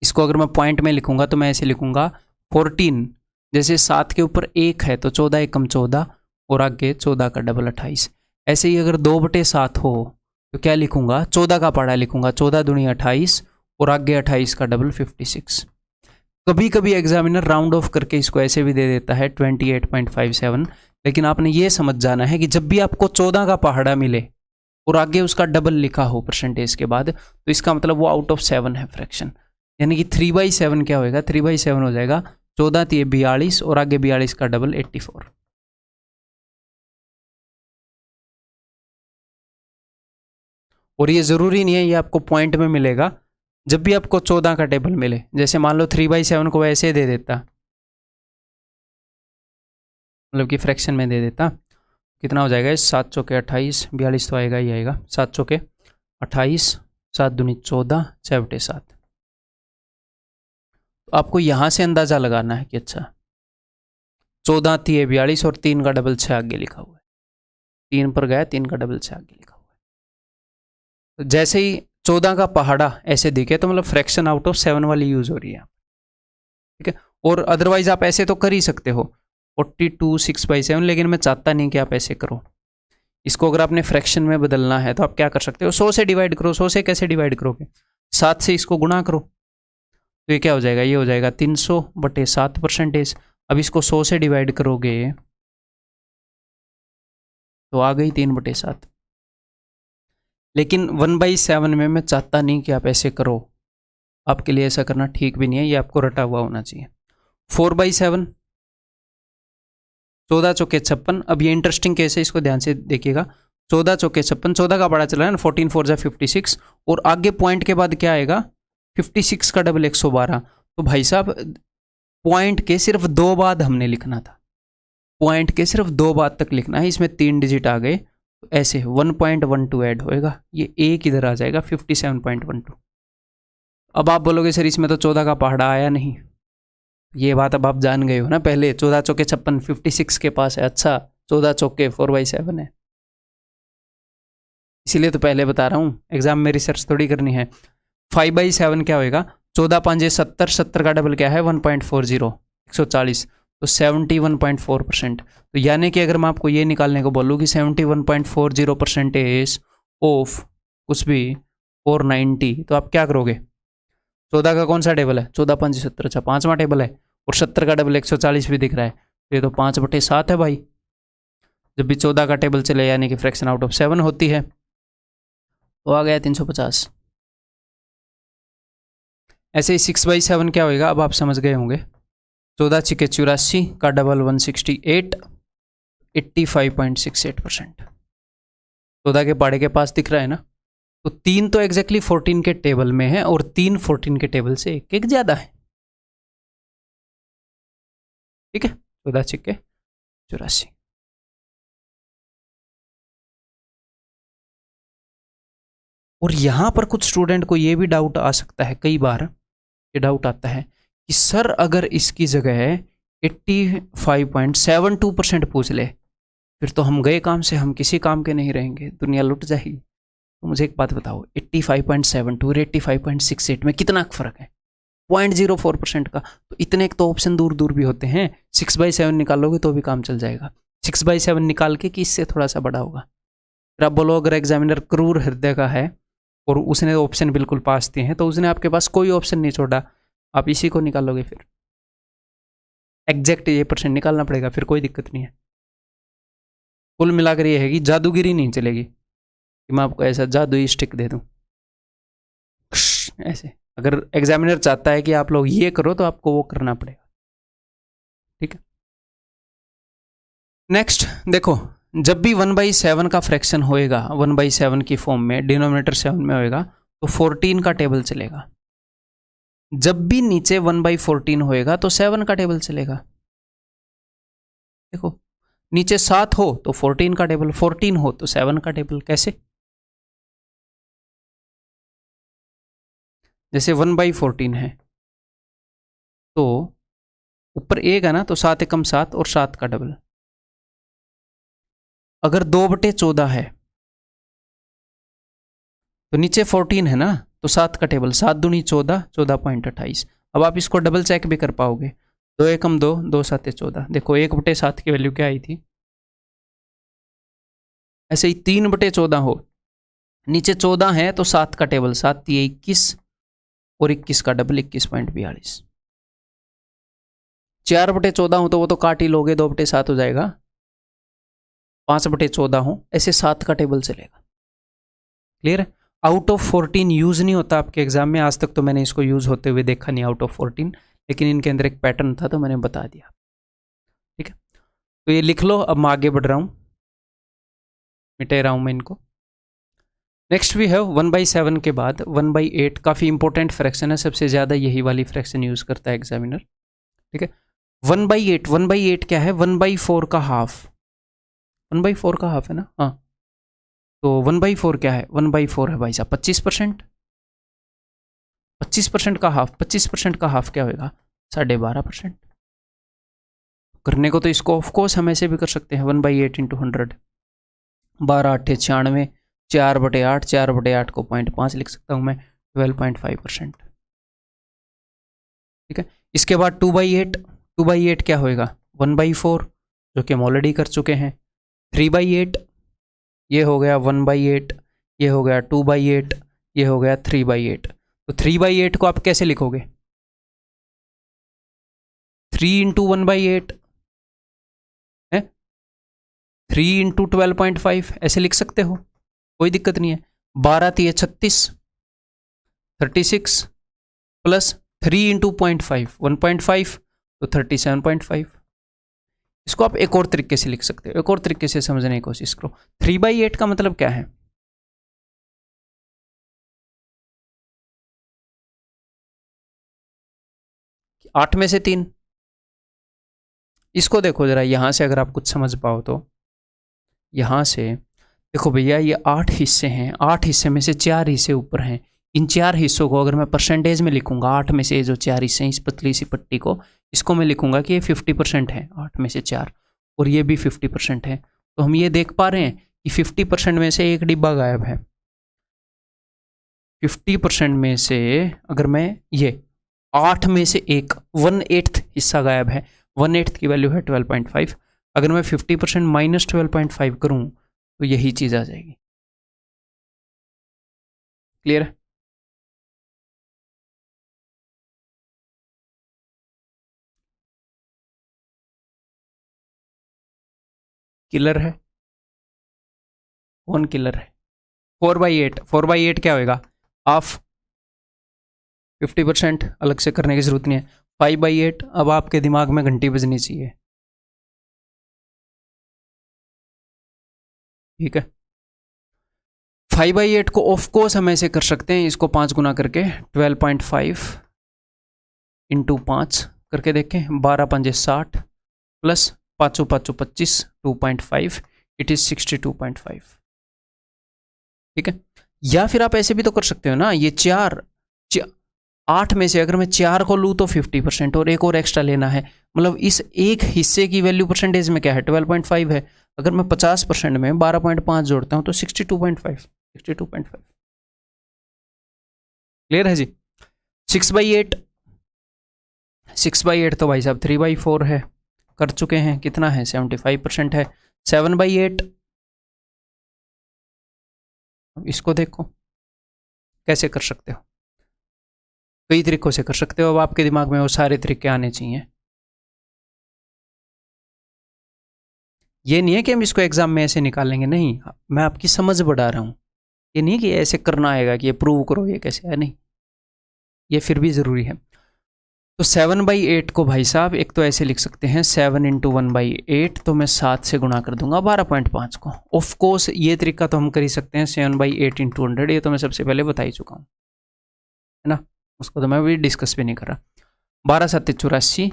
इसको अगर मैं पॉइंट में लिखूंगा तो मैं ऐसे लिखूंगा 14, जैसे 7 के ऊपर 1 है तो 14 एकम 14 और आगे 14 का डबल 28। ऐसे ही अगर 2/7 हो तो क्या लिखूंगा, 14 का पढ़ा लिखूंगा, 14 दूनी 28 और आगे 28 का डबल 56। कभी कभी एग्जामिनर राउंड ऑफ करके इसको ऐसे भी दे देता है 28.57, लेकिन आपने ये समझ जाना है कि जब भी आपको 14 का पहाड़ा मिले और आगे उसका डबल लिखा हो परसेंटेज के बाद, तो इसका मतलब वो आउट ऑफ 7 है फ्रैक्शन। यानी कि 3/7 क्या होएगा, 3/7 हो जाएगा 14 × 42 और आगे 42 का डबल 84। और ये ज़रूरी नहीं है ये आपको पॉइंट में मिलेगा। जब भी आपको 14 का टेबल मिले, जैसे मान लो 3/7 को ऐसे दे देता, मतलब कि फ्रैक्शन में दे देता, कितना हो जाएगा, 7 चौके 28, 42 तो आएगा ही आएगा, 7 चौके 28, 7 दूनी 14, 6 बटे 7। तो आपको यहाँ से अंदाज़ा लगाना है कि अच्छा 14 थी 42 और 3 का डबल 6 आगे लिखा हुआ है, 3 पर गया 3 का डबल 6 आगे लिखा हुआ है। तो जैसे ही 14 का पहाड़ा ऐसे दिखे तो मतलब फ्रैक्शन आउट ऑफ 7 वाली यूज़ हो रही है, ठीक है। और अदरवाइज आप ऐसे तो कर ही सकते हो 42 6/7, लेकिन मैं चाहता नहीं कि आप ऐसे करो। इसको अगर आपने फ्रैक्शन में बदलना है तो आप क्या कर सकते हो, 100 से डिवाइड करो। 100 से कैसे डिवाइड करोगे, 7 से इसको गुणा करो, तो ये क्या हो जाएगा, ये हो जाएगा 300/7 परसेंटेज। अब इसको 100 से डिवाइड करोगे तो आ गई 3/7। लेकिन 1/7 में मैं चाहता नहीं कि आप ऐसे करो, आपके लिए ऐसा करना ठीक भी नहीं है, ये आपको रटा हुआ होना चाहिए। 4/7, 14 चौके 56। अब ये इंटरेस्टिंग केस है, इसको ध्यान से देखिएगा। 14 चौके 56, 14 का बड़ा चला है ना, 14 4 56, और आगे पॉइंट के बाद क्या आएगा, 56 का डबल 112। तो भाई साहब पॉइंट के सिर्फ 2 बाद हमने लिखना था, पॉइंट के सिर्फ 2 बाद तक लिखना है। इसमें 3 डिजिट आ गए तो ऐसे 1.12 ऐड होएगा, ये एक इधर आ जाएगा 57.12। अब आप बोलोगे सर इसमें तो 14 का पहाड़ा आया नहीं, ये बात अब आप जान गए हो ना। पहले 14 चौके 56 56 के पास है, अच्छा 14 चौके 4/7 है, इसीलिए तो पहले बता रहा हूँ, एग्जाम में रिसर्च थोड़ी करनी है। 5/7 क्या होएगा, 14 5 70, 70 का डबल क्या है 1.40, 140, तो 71.4%। तो यानी कि अगर मैं आपको ये निकालने को बोलूँ कि 71.40% ऑफ कुछ भी 490, तो आप क्या करोगे, 14 का कौन सा टेबल है, 14 5 70, अच्छा 5वां टेबल है, और 70 का डबल 140 भी दिख रहा है, तो ये तो 5/7 है भाई। जब भी 14 का टेबल चले यानी कि फ्रैक्शन आउट ऑफ 7 होती है, तो आ गया 350। ऐसे ही 6/7 क्या होएगा, अब आप समझ गए होंगे, 14 × 84 का डबल 168, 85.68%। 14 के पाड़े के पास दिख रहा है ना, तो 3 तो एग्जैक्टली 14 के टेबल में है और 3 14 के टेबल से एक ज्यादा है, ठीक है। 14 × 84। और यहां पर कुछ स्टूडेंट को यह भी डाउट आ सकता है, कई बार ये डाउट आता है कि सर अगर इसकी जगह 85.72% पूछ ले, फिर तो हम गए काम से, हम किसी काम के नहीं रहेंगे, दुनिया लुट जाएगी। तो मुझे एक बात बताओ, 85.72 और 85.68 में कितना फर्क है, 0.04% का। तो इतने एक तो ऑप्शन दूर दूर भी होते हैं, 6/7 निकालोगे तो भी काम चल जाएगा। 6/7 निकाल के कि इससे थोड़ा सा बड़ा होगा, फिर आप बोलो अगर एग्जामिनर क्रूर हृदय का है और उसने ऑप्शन बिल्कुल पास दिए हैं, तो उसने आपके पास कोई ऑप्शन नहीं छोड़ा, आप इसी को निकालोगे फिर। एग्जैक्ट ये परसेंट निकालना पड़ेगा, फिर कोई दिक्कत नहीं है। कुल मिलाकर ये है कि जादूगिरी नहीं चलेगी कि मैं आपको ऐसा जादुई स्टिक दे दूं ऐसे। अगर एग्जामिनर चाहता है कि आप लोग ये करो तो आपको वो करना पड़ेगा, ठीक है। नेक्स्ट देखो, जब भी 1/7 का फ्रैक्शन होएगा 1/7 की फॉर्म में, डिनोमिनेटर 7 में होएगा, तो 14 का टेबल चलेगा। जब भी नीचे 1/14 होएगा तो 7 का टेबल चलेगा। देखो, नीचे 7 हो तो 14 का टेबल, 14 हो तो 7 का टेबल। कैसे? जैसे 1/14 है तो ऊपर 1 है ना, तो 7 एकम 7 और 7 का डबल। अगर 2/14 है तो नीचे 14 है ना, तो 7 का टेबल, 7 दूनी 14, 14.28। अब आप इसको डबल चेक भी कर पाओगे। 2 एकम 2, 2 7 14। देखो 1/7 की वैल्यू क्या आई थी। ऐसे ही 3/14 हो, नीचे 14 है तो 7 का टेबल, 7 3 21 और 21 का डबल 21.42। 4/14 हो तो वो तो काट ही लोगे, 2/7 हो जाएगा। 5/14 हो, ऐसे 7 का टेबल चलेगा। क्लियर है? आउट ऑफ 14 यूज नहीं होता आपके एग्जाम में, आज तक तो मैंने इसको यूज होते हुए देखा नहीं आउट ऑफ 14, लेकिन इनके अंदर एक पैटर्न था तो मैंने बता दिया, ठीक है। तो ये लिख लो। अब मैं आगे बढ़ रहा हूं, मिटे रहा हूं मैं इनको। नेक्स्ट वी हैव 1/7 के बाद 1/8। काफी इंपॉर्टेंट फ्रैक्शन है, सबसे ज्यादा यही वाली फ्रैक्शन यूज करता है एग्जामिनर, ठीक है। 1/8, 1/8 क्या है? 1/4 का हाफ। 1/4 का हाफ है ना, हाँ। तो 1/4 क्या है? 1/4 है भाई साहब 25%। 25% का हाफ, 25% का हाफ क्या होगा? 12.5%। करने को तो इसको ऑफ कोर्स हम ऐसे भी कर सकते हैं, 1/8 इंटू 100, 12 8 96, 4/8, 4/8 को 0.5 लिख सकता हूं मैं, 12.5%, ठीक है। इसके बाद 2/8, 2/8 क्या होएगा? 1/4, जो कि हम ऑलरेडी कर चुके हैं। 3/8, ये हो गया 1/8, ये हो गया 2/8, ये हो गया 3/8। तो 3/8 को आप कैसे लिखोगे? 3 इंटू 1/8 है, 3 इंटू 12.5 ऐसे लिख सकते हो, कोई दिक्कत नहीं है। 12 3 36, 36 प्लस 3 इंटू 0.5, 1.5, तो 37.5। इसको आप एक और तरीके से लिख सकते हो, एक और तरीके से समझने की कोशिश करो। 3/8 का मतलब क्या है? आठ में से 3। इसको देखो जरा यहां से, अगर आप कुछ समझ पाओ तो। यहां से देखो भैया, ये 8 हिस्से हैं, 8 हिस्से में से 4 हिस्से ऊपर हैं। इन 4 हिस्सों को अगर मैं परसेंटेज में लिखूंगा, 8 में से जो 4 हिस्से हैं, इस पतली सी पट्टी को, इसको मैं लिखूंगा कि ये 50% है, 8 में से 4, और ये भी 50% है। तो हम ये देख पा रहे हैं कि 50% में से एक डिब्बा गायब है। 50% में से अगर मैं ये 8 में से एक 1/8 हिस्सा गायब है, 1/8 की वैल्यू है 12.5। अगर मैं 50% माइनस 12.5 करूं तो यही चीज आ जाएगी। क्लियर है? किलर है, कौन किलर है? 4/8, 4/8 क्या होएगा? हाफ। 50% अलग से करने की जरूरत नहीं है। 5/8, अब आपके दिमाग में घंटी बजनी चाहिए, ठीक है। 5/8 को ऑफ कोर्स हम ऐसे कर सकते हैं, इसको 5 गुना करके 12.5 इंटू 5 करके देखें, 12 पंजे 60 प्लस 5 5 25, 2.5, इट इज 62.5, ठीक है। या फिर आप ऐसे भी तो कर सकते हो ना, ये 8 में से अगर मैं 4 को लूँ तो 50% और एक और एक्स्ट्रा लेना है, मतलब इस एक हिस्से की वैल्यू परसेंटेज में क्या है? 12.5 है। अगर मैं 50% में 12.5 जोड़ता हूँ तो 62.5, 62.5। क्लियर है जी? 6/8, 6/8 तो भाई साहब 3/4 है, कर चुके हैं। कितना है? 75% है। 7/8, इसको देखो कैसे कर सकते हो, कई तरीकों से कर सकते हो। अब आपके दिमाग में वो सारे तरीके आने चाहिए। ये नहीं है कि हम इसको एग्जाम में ऐसे निकालेंगे, नहीं, मैं आपकी समझ बढ़ा रहा हूँ। ये नहीं कि ऐसे करना आएगा कि ये प्रूव करो ये कैसे है, नहीं, ये फिर भी ज़रूरी है। तो 7/8 को भाई साहब एक तो ऐसे लिख सकते हैं 7 × 1/8, तो मैं 7 से गुणा कर दूंगा 12.5 को। ऑफ कोर्स ये तरीका तो हम कर ही सकते हैं 7/8 × 100, ये तो मैं सबसे पहले बता ही चुका हूँ, है ना, उसको तो मैं भी डिस्कस भी नहीं कर रहा। 12 × 7 = 84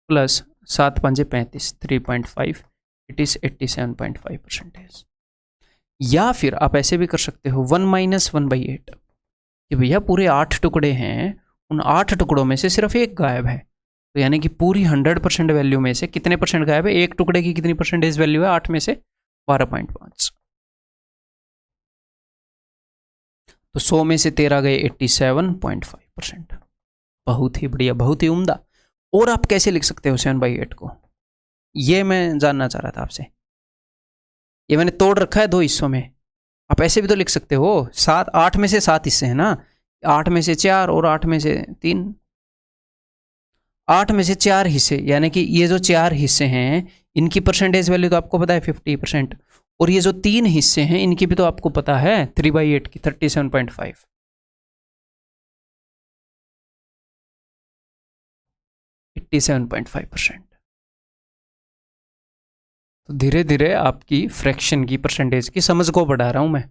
प्लस 7 × 5 = 35, 3.5, इट इज़ 87.5%। या फिर आप ऐसे भी कर सकते हो 1 - 1/8 कि भैया पूरे 8 टुकड़े हैं, उन 8 टुकड़ों में से सिर्फ एक गायब है, तो यानी कि पूरी 100% वैल्यू में से कितने परसेंट गायब है, एक टुकड़े की कितनी परसेंटेज वैल्यू है, 8 में से 12.5, तो 100 में से 13 गए 87.5%। बहुत ही बढ़िया, बहुत ही उम्दा। और आप कैसे लिख सकते हो 7/8 को, ये मैं जानना चाह रहा था आपसे। ये मैंने तोड़ रखा है 2 हिस्सों में, आप ऐसे भी तो लिख सकते हो। 8 में से 7 हिस्से हैं ना, 8 में से 4 और 8 में से 3, 8 में से 4 हिस्से, यानी कि ये जो 4 हिस्से हैं इनकी परसेंटेज वैल्यू तो आपको पता है 50%, और ये जो 3 हिस्से हैं इनकी भी तो आपको पता है 3/8 की 37.5, 87.5%। तो धीरे धीरे आपकी फ्रैक्शन की परसेंटेज की समझ को बढ़ा रहा हूं मैं।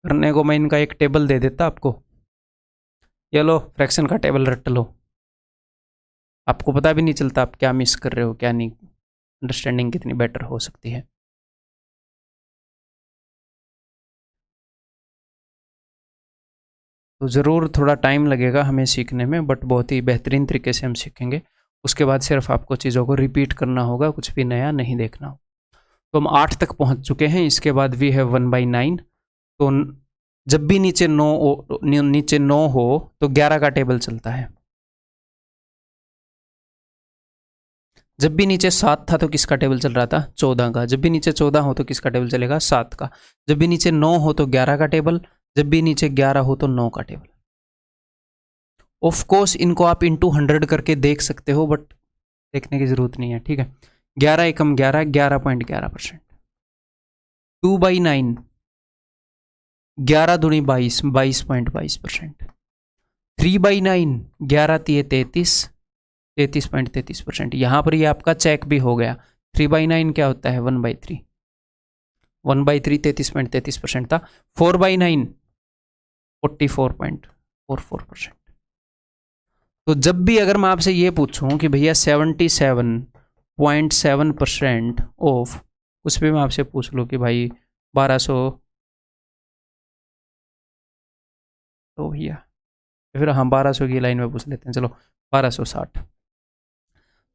करने को मैं इनका एक टेबल दे देता आपको, ये लो फ्रैक्शन का टेबल रट लो, आपको पता भी नहीं चलता आप क्या मिस कर रहे हो क्या नहीं, अंडरस्टैंडिंग कितनी बेटर हो सकती है। तो ज़रूर थोड़ा टाइम लगेगा हमें सीखने में, बट बहुत ही बेहतरीन तरीके से हम सीखेंगे। उसके बाद सिर्फ आपको चीज़ों को रिपीट करना होगा, कुछ भी नया नहीं देखना हो। तो हम 8 तक पहुंच चुके हैं, इसके बाद वी है 1/9। तो जब भी नीचे 9 हो तो 11 का टेबल चलता है। जब भी नीचे 7 था तो किसका टेबल चल रहा था, 14 का। जब भी नीचे 14 हो तो किसका टेबल चलेगा, 7 का। जब भी नीचे 9 हो तो 11 का टेबल, जब भी नीचे 11 हो तो 9 का टेबल। ऑफ कोर्स इनको आप इंटू 100 करके देख सकते हो, बट देखने की जरूरत नहीं है, ठीक है। 11 एकम 11, 11.11%। 2/9, 11 दूनी 22, 22.22%। 3/9, 11 तिये 33, 33.33%। यहाँ पर ये आपका चेक भी हो गया। 3/9 क्या होता है, 1/3, 1/3 33.33% था। 4/9 44.44%। तो जब भी अगर मैं आपसे ये पूछूं कि भैया 77.7% ऑफ, उस पर मैं आपसे पूछ लूँ कि भाई 1200, तो भैया फिर हम 1200 की लाइन में पूछ लेते हैं, चलो 1260।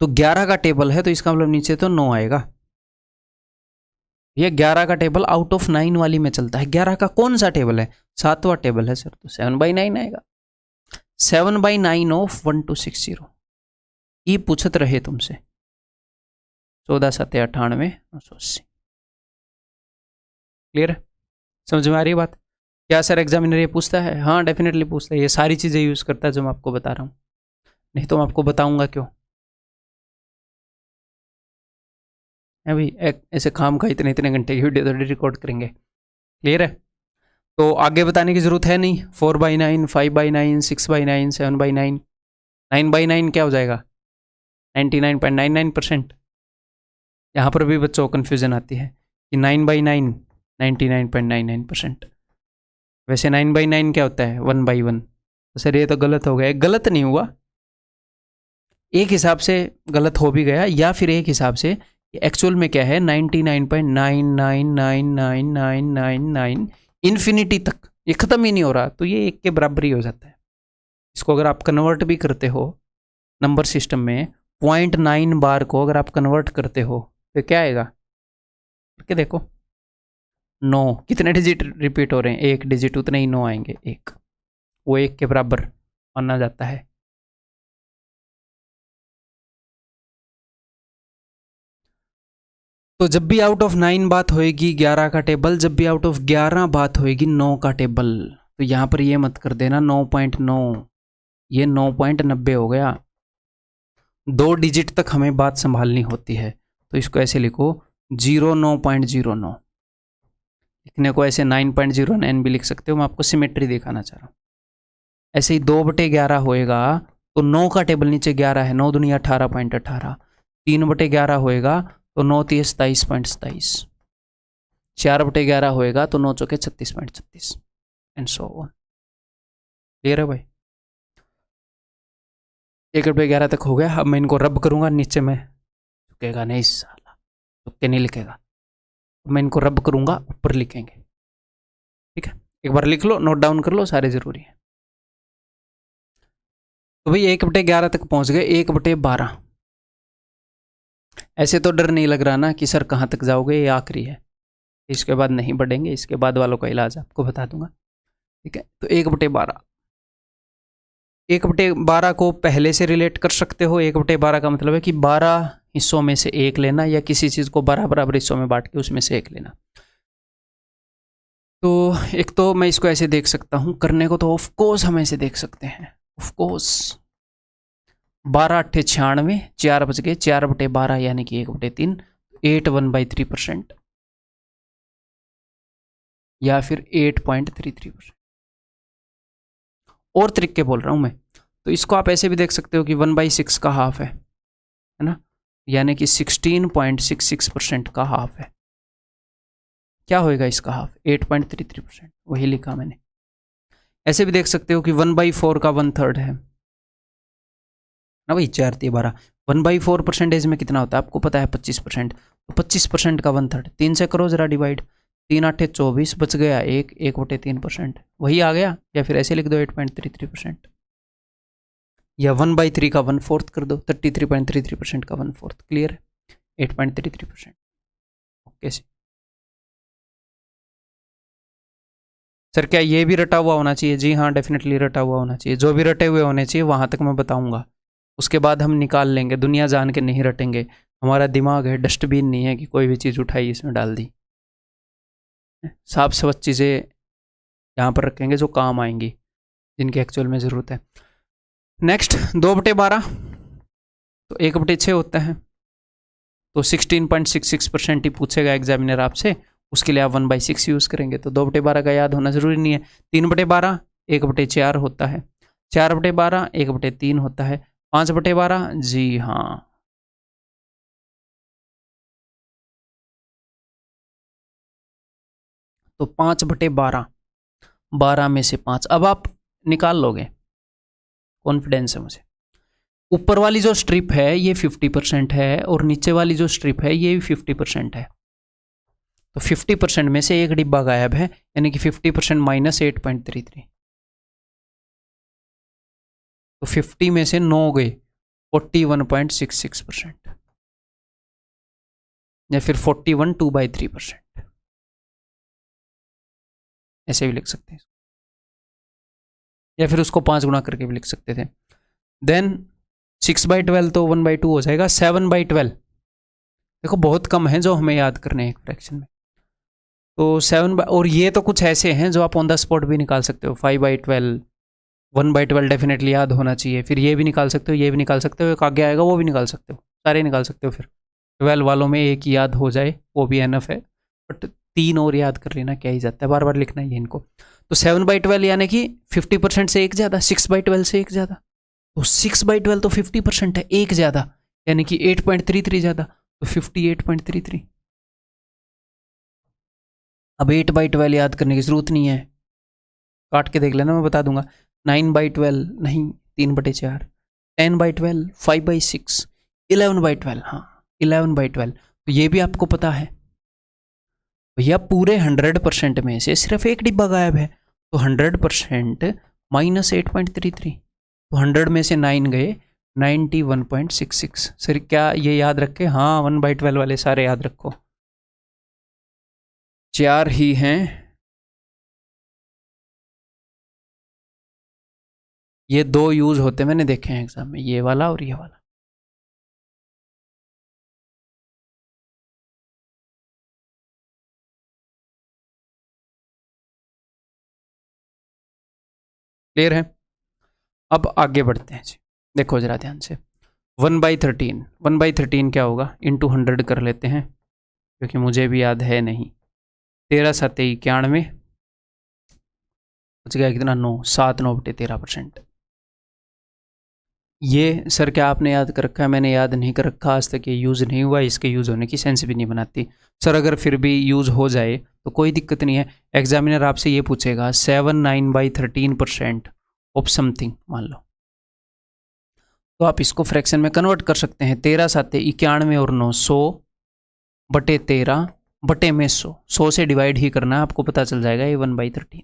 तो 11 का टेबल है तो इसका मतलब नीचे तो 9 आएगा। ये 11 का टेबल आउट ऑफ 9 वाली में चलता है। 11 का कौन सा टेबल है, 7वां टेबल है सर, तो 7/9 आएगा। 7/9 ऑफ 1260 ये पूछत रहे तुमसे, 14 × 7 = 98, 980। क्लियर, समझ में आ रही है बात? क्या सर एग्जामिनर ये पूछता है? हाँ डेफिनेटली पूछता है, ये सारी चीज़ें यूज़ करता है जो मैं आपको बता रहा हूँ, नहीं तो मैं आपको बताऊंगा क्यों है भाई। ऐसे काम का इतने इतने घंटे की वीडियो थोड़ी रिकॉर्ड करेंगे। क्लियर है? तो आगे बताने की ज़रूरत है नहीं। 4/9, 5/9, 6/9, 7/9, 9/9 क्या हो जाएगा, 99.99%। यहाँ पर भी बच्चों को कन्फ्यूज़न आती है कि 9/9 99.99%। वैसे 9/9 क्या होता है, 1/1। तो सर ये तो गलत हो गया। गलत नहीं हुआ, एक हिसाब से गलत हो भी गया, या फिर एक हिसाब से एक्चुअल में क्या है 99.999999 इन्फिनिटी तक, ये खत्म ही नहीं हो रहा, तो ये 1 के बराबर ही हो जाता है। इसको अगर आप कन्वर्ट भी करते हो नंबर सिस्टम में, 0.9 बार को अगर आप कन्वर्ट करते हो तो क्या आएगा, करके देखो। 9 कितने डिजिट रिपीट हो रहे हैं, 1 डिजिट, उतने ही 9 आएंगे, 1, वो 1 के बराबर माना जाता है। तो जब भी आउट ऑफ 9 बात होएगी 11 का टेबल, जब भी आउट ऑफ 11 बात होएगी 9 का टेबल। तो यहाँ पर ये मत कर देना 9.9, ये 9.90 हो गया। 2 डिजिट तक हमें बात संभालनी होती है, तो इसको ऐसे लिखो 09.09। लिखने को ऐसे 9.09 भी लिख सकते हो, मैं आपको सिमेट्री दिखाना चाह रहा हूँ। ऐसे ही 2/11 होएगा तो 9 का टेबल नीचे 11 है, 9 दुनिया 18.18। 3/11 होएगा तो 9 तीस 27.27। 4/11 होएगा तो 9 चौके 36.36 एंड सो ऑन। क्लियर है भाई? 1/11 तक हो गया। अब मैं इनको रब करूंगा, नीचे में झुकेगा नहीं साला, झुक नहीं लिखेगा। मैं इनको रब करूंगा, ऊपर लिखेंगे। ठीक है, एक बार लिख लो, नोट डाउन कर लो, सारे जरूरी है। तो भाई 1/11 तक पहुंच गए। 1/12 ऐसे तो डर नहीं लग रहा ना कि सर कहाँ तक जाओगे, ये आखिरी है, इसके बाद नहीं बढ़ेंगे, इसके बाद वालों का इलाज आपको बता दूंगा। ठीक है, तो 1/12, 1/12 को पहले से रिलेट कर सकते हो। 1/12 का मतलब है कि 12 हिस्सों में से एक लेना, या किसी चीज़ को बराबर हिस्सों में बांट के उसमें से एक लेना। तो एक तो मैं इसको ऐसे देख सकता हूँ, करने को तो ऑफ कोर्स हम ऐसे देख सकते हैं, ऑफ कोर्स 12 8 96, 4 बच गए, 4/12 यानी कि 1/3, 8 1/3% या फिर 8.33%। और तरीके बोल रहा हूँ मैं, तो इसको आप ऐसे भी देख सकते हो कि 1/6 का हाफ है ना, यानी कि 16.66% का हाफ है। क्या होएगा इसका हाफ? 8.33%, वही लिखा मैंने। ऐसे भी देख सकते हो कि 1/4 का 1/3 है ना भाई, 4 3 12। 1/4% में कितना होता है आपको पता है? 25%। तो 25% का 1/3, 3 से करो जरा डिवाइड। 3 8 24, बच गया 1/3%, वही आ गया। या फिर ऐसे लिख दो 8.33%, या 1/3 का 1/4 कर दो, 33.33% का 1/4। क्लियर है? 8.33%। ओके सर, क्या ये भी रटा हुआ होना चाहिए? जी हाँ, डेफिनेटली रटा हुआ होना चाहिए। जो भी रटे हुए होने चाहिए वहाँ तक मैं बताऊँगा, उसके बाद हम निकाल लेंगे। दुनिया जान के नहीं रटेंगे। हमारा दिमाग है, डस्टबिन नहीं है कि कोई भी चीज़ उठाई इसमें डाल दी। साफ स्वच्छ चीज़ें यहाँ पर रखेंगे जो काम आएंगी, जिनकी एक्चुअल में ज़रूरत है। नेक्स्ट 2/12, तो 1/6 होता है, तो 16.66% ही पूछेगा एग्जामिनर आपसे। उसके लिए आप 1/6 यूज़ करेंगे, तो 2/12 का याद होना ज़रूरी नहीं है। 3/12 1/4 होता है, 4/12 1/3 होता है, 5/12 जी हाँ। तो 5/12, 12 में से 5 अब आप निकाल लोगे, कॉन्फिडेंस है मुझे। ऊपर वाली जो स्ट्रिप है ये 50% है, और नीचे वाली जो स्ट्रिप है ये भी 50% है। तो 50% में से एक डिब्बा गायब है, यानी कि 50% माइनस 8.33। तो 50 में से 9 गए, 41.66%, या फिर 41 2/3%, ऐसे भी लिख सकते हैं। या फिर उसको 5 गुना करके भी लिख सकते थे। देन 6/12 तो 1/2 हो जाएगा। 7/12 देखो बहुत कम है जो हमें याद करने हैं एक फ्रैक्शन में। तो 7 और ये तो कुछ ऐसे हैं जो आप ऑन द स्पॉट भी निकाल सकते हो। 5/12, 1/12 डेफिनेटली याद होना चाहिए। फिर ये भी निकाल सकते हो, ये भी निकाल सकते हो, एक आगे आएगा वो भी निकाल सकते हो, सारे निकाल सकते हो। फिर 12 वालों में एक ही याद हो जाए वो भी एनफ है, बट 3 और याद कर लेना क्या ही जाता है, बार बार लिखना ही है इनको। तो 7/12 यानी कि 50% से एक ज़्यादा, 6/12 से एक ज़्यादा। तो 6/12 तो 50% है, एक ज़्यादा, यानी कि 8.33 ज़्यादा, तो 58.33। अब 8/12 याद करने की जरूरत नहीं है, काट के देख लेना, मैं बता दूंगा। 9/12 नहीं, 3/4। 10/12 5/6। 11/12, हाँ 11/12, तो ये भी आपको पता है। भैया पूरे 100% में से सिर्फ एक डिब्बा गायब है, तो 100% माइनस 8.33, तो 100 में से 9 गए, 91.66। सर क्या ये याद रखे? हाँ 1/12 वाले सारे याद रखो, 4 ही हैं। ये 2 यूज होते मैंने देखे हैं एग्जाम में, ये वाला और ये वाला। क्लियर है? अब आगे बढ़ते हैं जी, देखो जरा ध्यान से। 1/13, 1/13 क्या होगा, इंटू 100 कर लेते हैं क्योंकि मुझे भी याद है नहीं। 13 7 91, बच गया कितना, 9, 7 9 बटे 13%। ये सर क्या आपने याद कर रखा है? मैंने याद नहीं कर रखा, आज तक ये यूज़ नहीं हुआ, इसके यूज़ होने की सेंस भी नहीं बनाती। सर अगर फिर भी यूज़ हो जाए तो कोई दिक्कत नहीं है, एग्जामिनर आपसे ये पूछेगा 7/9/13% ऑफ समथिंग मान लो, तो आप इसको फ्रैक्शन में कन्वर्ट कर सकते हैं। 13 7 91 और 9, 100 बटे 13 बटे में 100 से डिवाइड ही करना है, आपको पता चल जाएगा ये 1/13 है।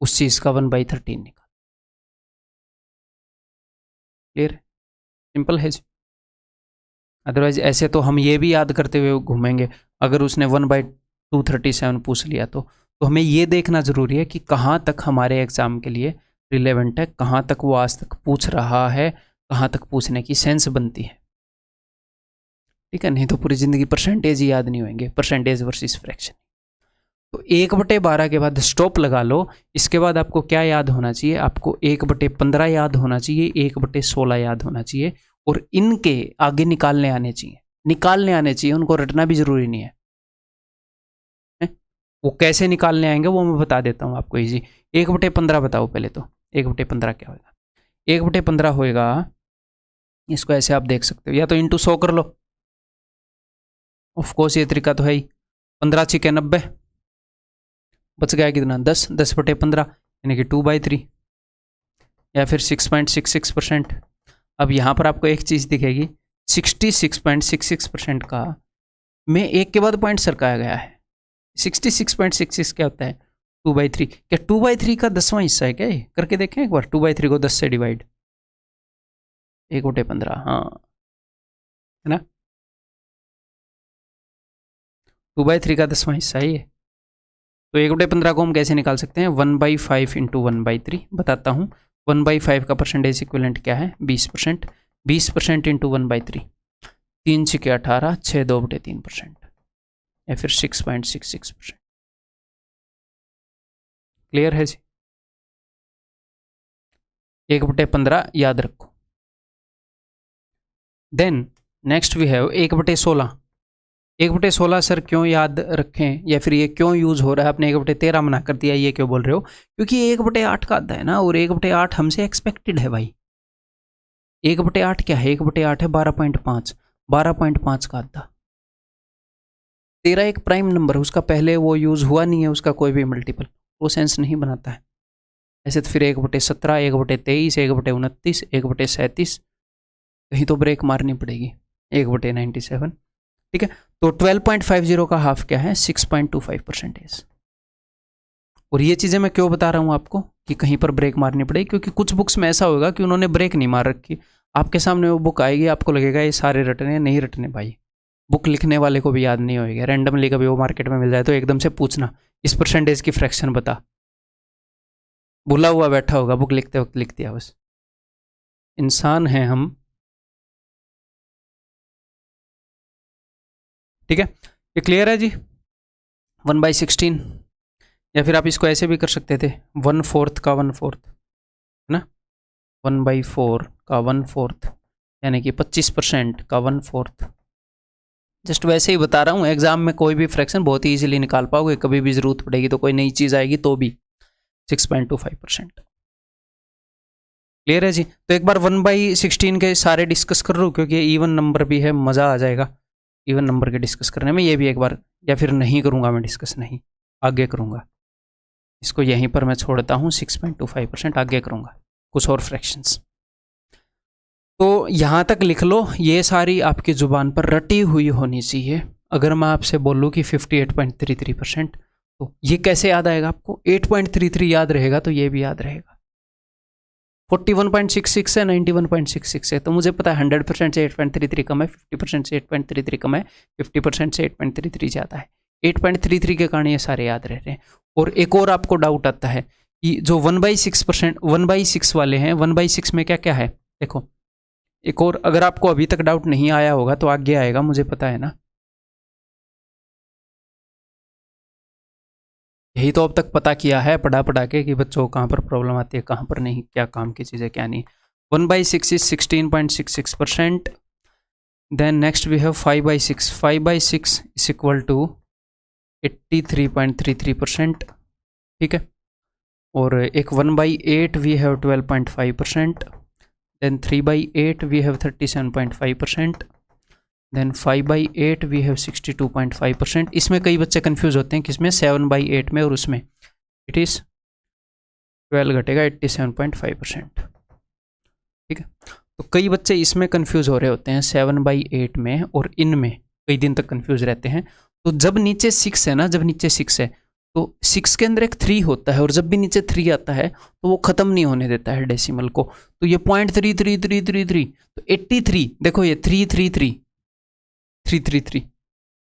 उस चीज़ का 1/13 निकाल। क्लियर है, सिंपल है जी। अदरवाइज ऐसे तो हम ये भी याद करते हुए घूमेंगे, अगर उसने 1/237 पूछ लिया तो हमें ये देखना ज़रूरी है कि कहाँ तक हमारे एग्ज़ाम के लिए रिलेवेंट है, कहाँ तक वो आज तक पूछ रहा है, कहाँ तक पूछने की सेंस बनती है। ठीक है, नहीं तो पूरी ज़िंदगी परसेंटेज ही याद नहीं होंगे, परसेंटेज वर्सेस फ्रैक्शन। तो 1/12 के बाद स्टॉप लगा लो। इसके बाद आपको क्या याद होना चाहिए, आपको 1/15 याद होना चाहिए, 1/16 याद होना चाहिए, और इनके आगे निकालने आने चाहिए, उनको रटना भी जरूरी नहीं है। वो कैसे निकालने आएंगे वो मैं बता देता हूँ आपको इजी। 1/15 बताओ पहले तो, 1/15 क्या होगा? 1/15 होएगा, इसको ऐसे आप देख सकते हो, या तो इंटू 100 कर लो, ऑफकोर्स ये तरीका तो है ही। 15 × 6 = 90, बच गया कितना, 10, 10/15 यानी कि 2/3, या फिर 6.66%। अब यहाँ पर आपको एक चीज़ दिखेगी, 66.66% का में एक के बाद पॉइंट सरकाया गया है। 66.66 क्या होता है, 2/3। क्या 2/3 का 10वां हिस्सा है क्या ये? करके देखें एक बार, 2/3 को 10 से डिवाइड, 1/15, हाँ है ना, 2/3 का 10वां हिस्सा है ये। तो 1/15 को हम कैसे निकाल सकते हैं, 1/5 इंटू 1/3 बताता हूँ। 1/5 का परसेंटेज इक्विवेलेंट क्या है, 20%, 20% इंटू 1/3, 3 × 6 = 18, 6 2/3%, या फिर 6.66%। क्लियर है जी, 1/15 याद रखो। Then next we have 1/16। 1/16 sir क्यों याद रखें, या फिर ये क्यों यूज हो रहा है? आपने 1/13 मना कर दिया, ये क्यों बोल रहे हो? क्योंकि ये 1/8 का आता है ना, और 1/8 हमसे एक्सपेक्टेड है भाई। 1/8 क्या है, 1/8 है 12.5, 12.5 का आता। 13 एक प्राइम नंबर है, उसका पहले वो यूज हुआ नहीं है, उसका कोई भी मल्टीपल, वो सेंस नहीं बनाता है। ऐसे तो फिर 1/17, 1/23, 1/29, 1/37, कहीं तो ब्रेक मारनी पड़ेगी, 1/97। ठीक है, तो 12.50 का हाफ क्या है, 6.25%। और ये चीज़ें मैं क्यों बता रहा हूँ आपको कि कहीं पर ब्रेक मारनी पड़ेगी, क्योंकि कुछ बुक्स में ऐसा होगा कि उन्होंने ब्रेक नहीं मार रखी। आपके सामने वो बुक आएगी, आपको लगेगा ये सारे रटने, नहीं रटने भाई। बुक लिखने वाले को भी याद नहीं होएगा, रैंडमली कभी वो मार्केट में मिल जाए तो एकदम से पूछना इस परसेंटेज की फ्रैक्शन बता, भूला हुआ बैठा होगा, बुक लिखते वक्त लिख दिया बस। इंसान हैं हम। ठीक है, ये क्लियर है जी। 1/16, या फिर आप इसको ऐसे भी कर सकते थे, 1/4 का 1/4 है ना, 1/4 का 1/4 यानी कि 25% का 1/4। जस्ट वैसे ही बता रहा हूँ, एग्जाम में कोई भी फ्रैक्शन बहुत ही इजीली निकाल पाओगे, कभी भी जरूरत पड़ेगी तो कोई नई चीज़ आएगी तो भी। 6.25%। क्लियर है जी। तो एक बार 1/16 के सारे डिस्कस कर लूँ, क्योंकि इवन नंबर भी है, मज़ा आ जाएगा इवन नंबर के डिस्कस करने में। ये भी एक बार, या फिर नहीं करूँगा मैं डिस्कस, नहीं आगे करूँगा, इसको यहीं पर मैं छोड़ता हूँ। 6.25% आगे करूँगा कुछ और फ्रैक्शंस। तो यहाँ तक लिख लो, ये सारी आपकी ज़ुबान पर रटी हुई होनी चाहिए। अगर मैं आपसे बोलूँ कि 58.33%, तो ये कैसे याद आएगा आपको? 8.33 याद रहेगा तो ये भी याद रहेगा। 41.66 है, 91.66 है, तो मुझे पता है 100% से 8.33 कम है, 50% से 8.33 कम है, 50% से 8.33 ज़्यादा है। 8.33 के कारण ये सारे याद रह रहे हैं। और एक और आपको डाउट आता है कि जो 1/6%, 1/6 वाले हैं, 1/6 में क्या क्या है? देखो, एक और अगर आपको अभी तक डाउट नहीं आया होगा तो आगे आएगा, मुझे पता है ना। यही तो अब तक पता किया है पढ़ा पढ़ा के कि बच्चों को कहाँ पर प्रॉब्लम आती है, कहाँ पर नहीं, क्या काम की चीज़ें क्या नहीं। 1/6 is 16.66%. Then next we have 5/6. 5/6 is equal to 83.33%. ठीक है, और एक 1/8 we have 12.5%. Then 3/8 we have 37.5%. Then 5/8 we have 62.5%. इसमें कई बच्चे कंफ्यूज होते हैं किसमें, 7/8 में और उसमें। इट इज़ 12 घटेगा 87.5%। ठीक है, तो कई बच्चे इसमें कंफ्यूज हो रहे होते हैं 7/8 में और इनमें कई दिन तक कंफ्यूज रहते हैं। तो जब नीचे 6 है ना, जब नीचे 6 है तो 6 के अंदर एक 3 होता है, और जब भी नीचे 3 आता है तो वो ख़त्म नहीं होने देता है डेसिमल को। तो ये 0.333333, तो 83, देखो ये 333 333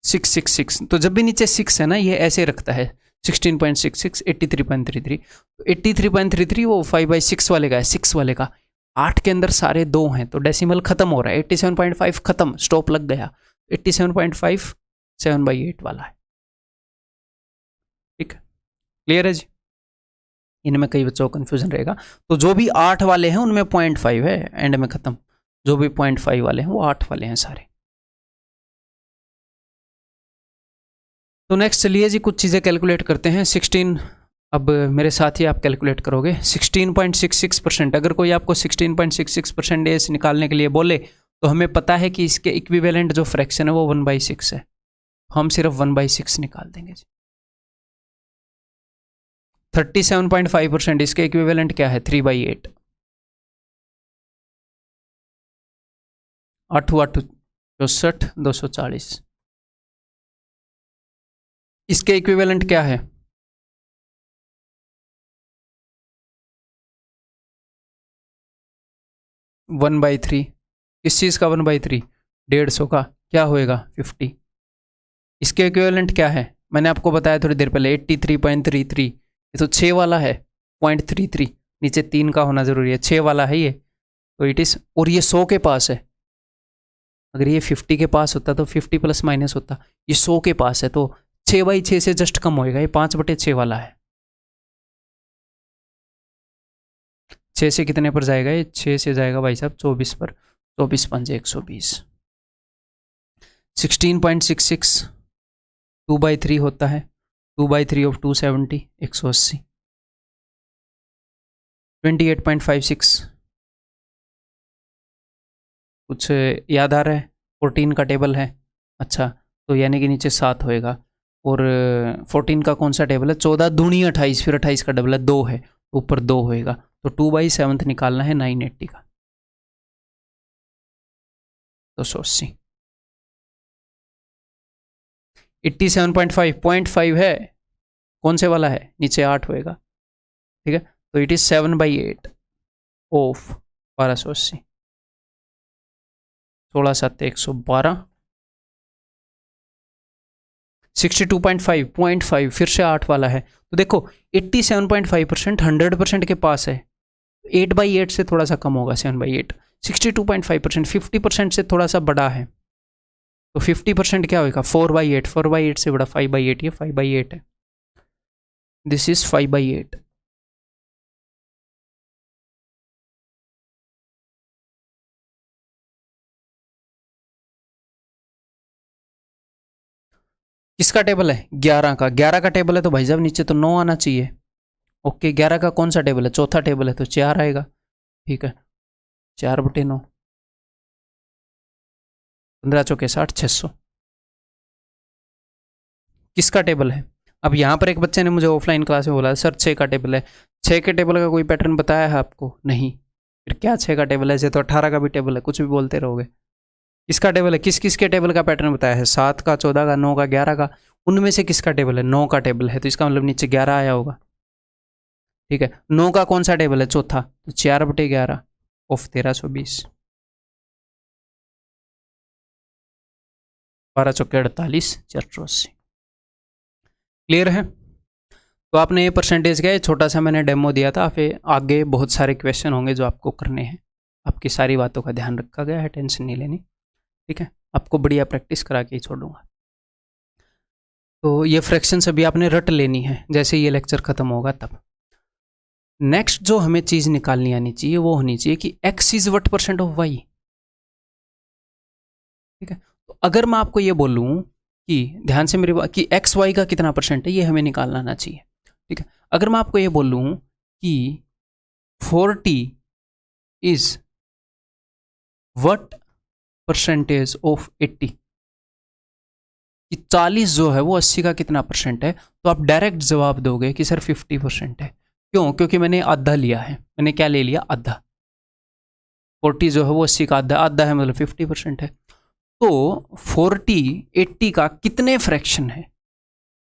666, तो जब भी नीचे 6 है ना ये ऐसे रखता है 16.66 83.33। तो 83.33 वो 5/6 वाले का है, 6 वाले का। 8 के अंदर सारे 2 हैं तो डेसिमल खत्म हो रहा है, 87.5 खत्म, स्टॉप लग गया। 87.5 7/8 वाला है। ठीक है, क्लियर है जी। इनमें कई बच्चों को कन्फ्यूजन रहेगा। तो जो भी 8 वाले हैं उनमें 0.5 है, एंड में खत्म। जो भी 0.5 वाले हैं वो 8 वाले हैं सारे। तो नेक्स्ट चलिए जी कुछ चीज़ें कैलकुलेट करते हैं। 16, अब मेरे साथ ही आप कैलकुलेट करोगे। 16.66%, अगर कोई आपको 16.66% निकालने के लिए बोले तो हमें पता है कि इसके इक्विवेलेंट जो फ्रैक्शन है वो 1/6 है। हम सिर्फ 1/6 निकाल देंगे जी। 37.5%, इसके इक्विवेलेंट क्या है, 3/8। 8 8 64 240, इसके इक्विवेलेंट क्या है, 1/3। किस चीज़ का 1/3, 150 का, क्या होएगा 50। इसके इक्विवेलेंट क्या है, मैंने आपको बताया थोड़ी देर पहले 83.33, ये तो 6 वाला है, 0.33, नीचे 3 का होना जरूरी है, 6 वाला है ये, तो इट इज़, और ये 100 के पास है। अगर ये 50 के पास होता तो 50 प्लस माइनस होता, ये 100 के पास है तो 6/6 से जस्ट कम होएगा, ये 5/6 वाला है। 6 से कितने पर जाएगा, ये 6 से जाएगा भाई साहब 24 पर, 24 5 120। 16.66 2/3 होता है, 2/3 ऑफ 270 180। 28.56 कुछ याद आ रहा है, 14 का टेबल है, अच्छा तो यानी कि नीचे 7 होएगा। और 14 का कौन सा टेबल है, 14 दूनी 28, फिर 28 का डबल है 2 है, ऊपर 2 होएगा, तो 2/7 निकालना है 980 का, 280। 87.5 0.5 है, कौन से वाला है, नीचे 8 होएगा। ठीक है, तो इट इज 7/8 ऑफ 1280, 16 7 112। 62.5 0.5 फिर से 8 वाला है, तो देखो 87.5% 100% के पास है, 8/8 से थोड़ा सा कम होगा 7/8। 62.5% 50% से थोड़ा सा बड़ा है, तो 50% क्या होगा 4/8, 4/8 से बड़ा 5/8, ये 5/8 है, दिस इज 5/8। किसका टेबल है, 11 का। 11 का टेबल है तो भाई साहब नीचे तो 9 आना चाहिए। ओके, 11 का कौन सा टेबल है, चौथा टेबल है, तो 4 आएगा। ठीक है, 4/9, 15 चौके 60, 600। किसका टेबल है, अब यहाँ पर एक बच्चे ने मुझे ऑफलाइन क्लास में बोला सर 6 का टेबल है। 6 के टेबल का कोई पैटर्न बताया है आपको, नहीं, फिर क्या 6 का टेबल है, ऐसे तो 18 का भी टेबल है, कुछ भी बोलते रहोगे। किसका टेबल है, किस किस के टेबल का पैटर्न बताया है, 7 का, 14 का, 9 का, 11 का, उनमें से किसका टेबल है, 9 का टेबल है, तो इसका मतलब नीचे 11 आया होगा। ठीक है, 9 का कौन सा टेबल है, चौथा, तो 4/11 ऑफ 1320, 12 चौके 48, 480। क्लियर है, तो आपने ये परसेंटेज का छोटा सा मैंने डेमो दिया था, फिर आगे बहुत सारे क्वेश्चन होंगे जो आपको करने हैं, आपकी सारी बातों का ध्यान रखा गया है, टेंशन नहीं लेनी। ठीक है, आपको बढ़िया प्रैक्टिस करा के ही छोड़ूंगा। तो ये फ्रैक्शंस अभी आपने रट लेनी है, जैसे ये लेक्चर खत्म होगा तब। नेक्स्ट जो हमें चीज निकालनी आनी चाहिए वो होनी चाहिए कि x is what percent of y। ठीक है, तो अगर मैं आपको ये बोलूं कि ध्यान से मेरी बात कि एक्स वाई का कितना परसेंट है, ये हमें निकालना आना चाहिए। ठीक है, अगर मैं आपको ये बोलूं कि 40 इज व्हाट परसेंटेज ऑफ 80, कि 40 जो है वो 80 का कितना परसेंट है, तो आप डायरेक्ट जवाब दोगे कि सर 50% है। क्यों? क्योंकि मैंने आधा लिया है। मैंने क्या ले लिया? आधा। 40 जो है वो 80 का आधा, आधा है मतलब 50% है। तो 40 80 का कितने फ्रैक्शन है?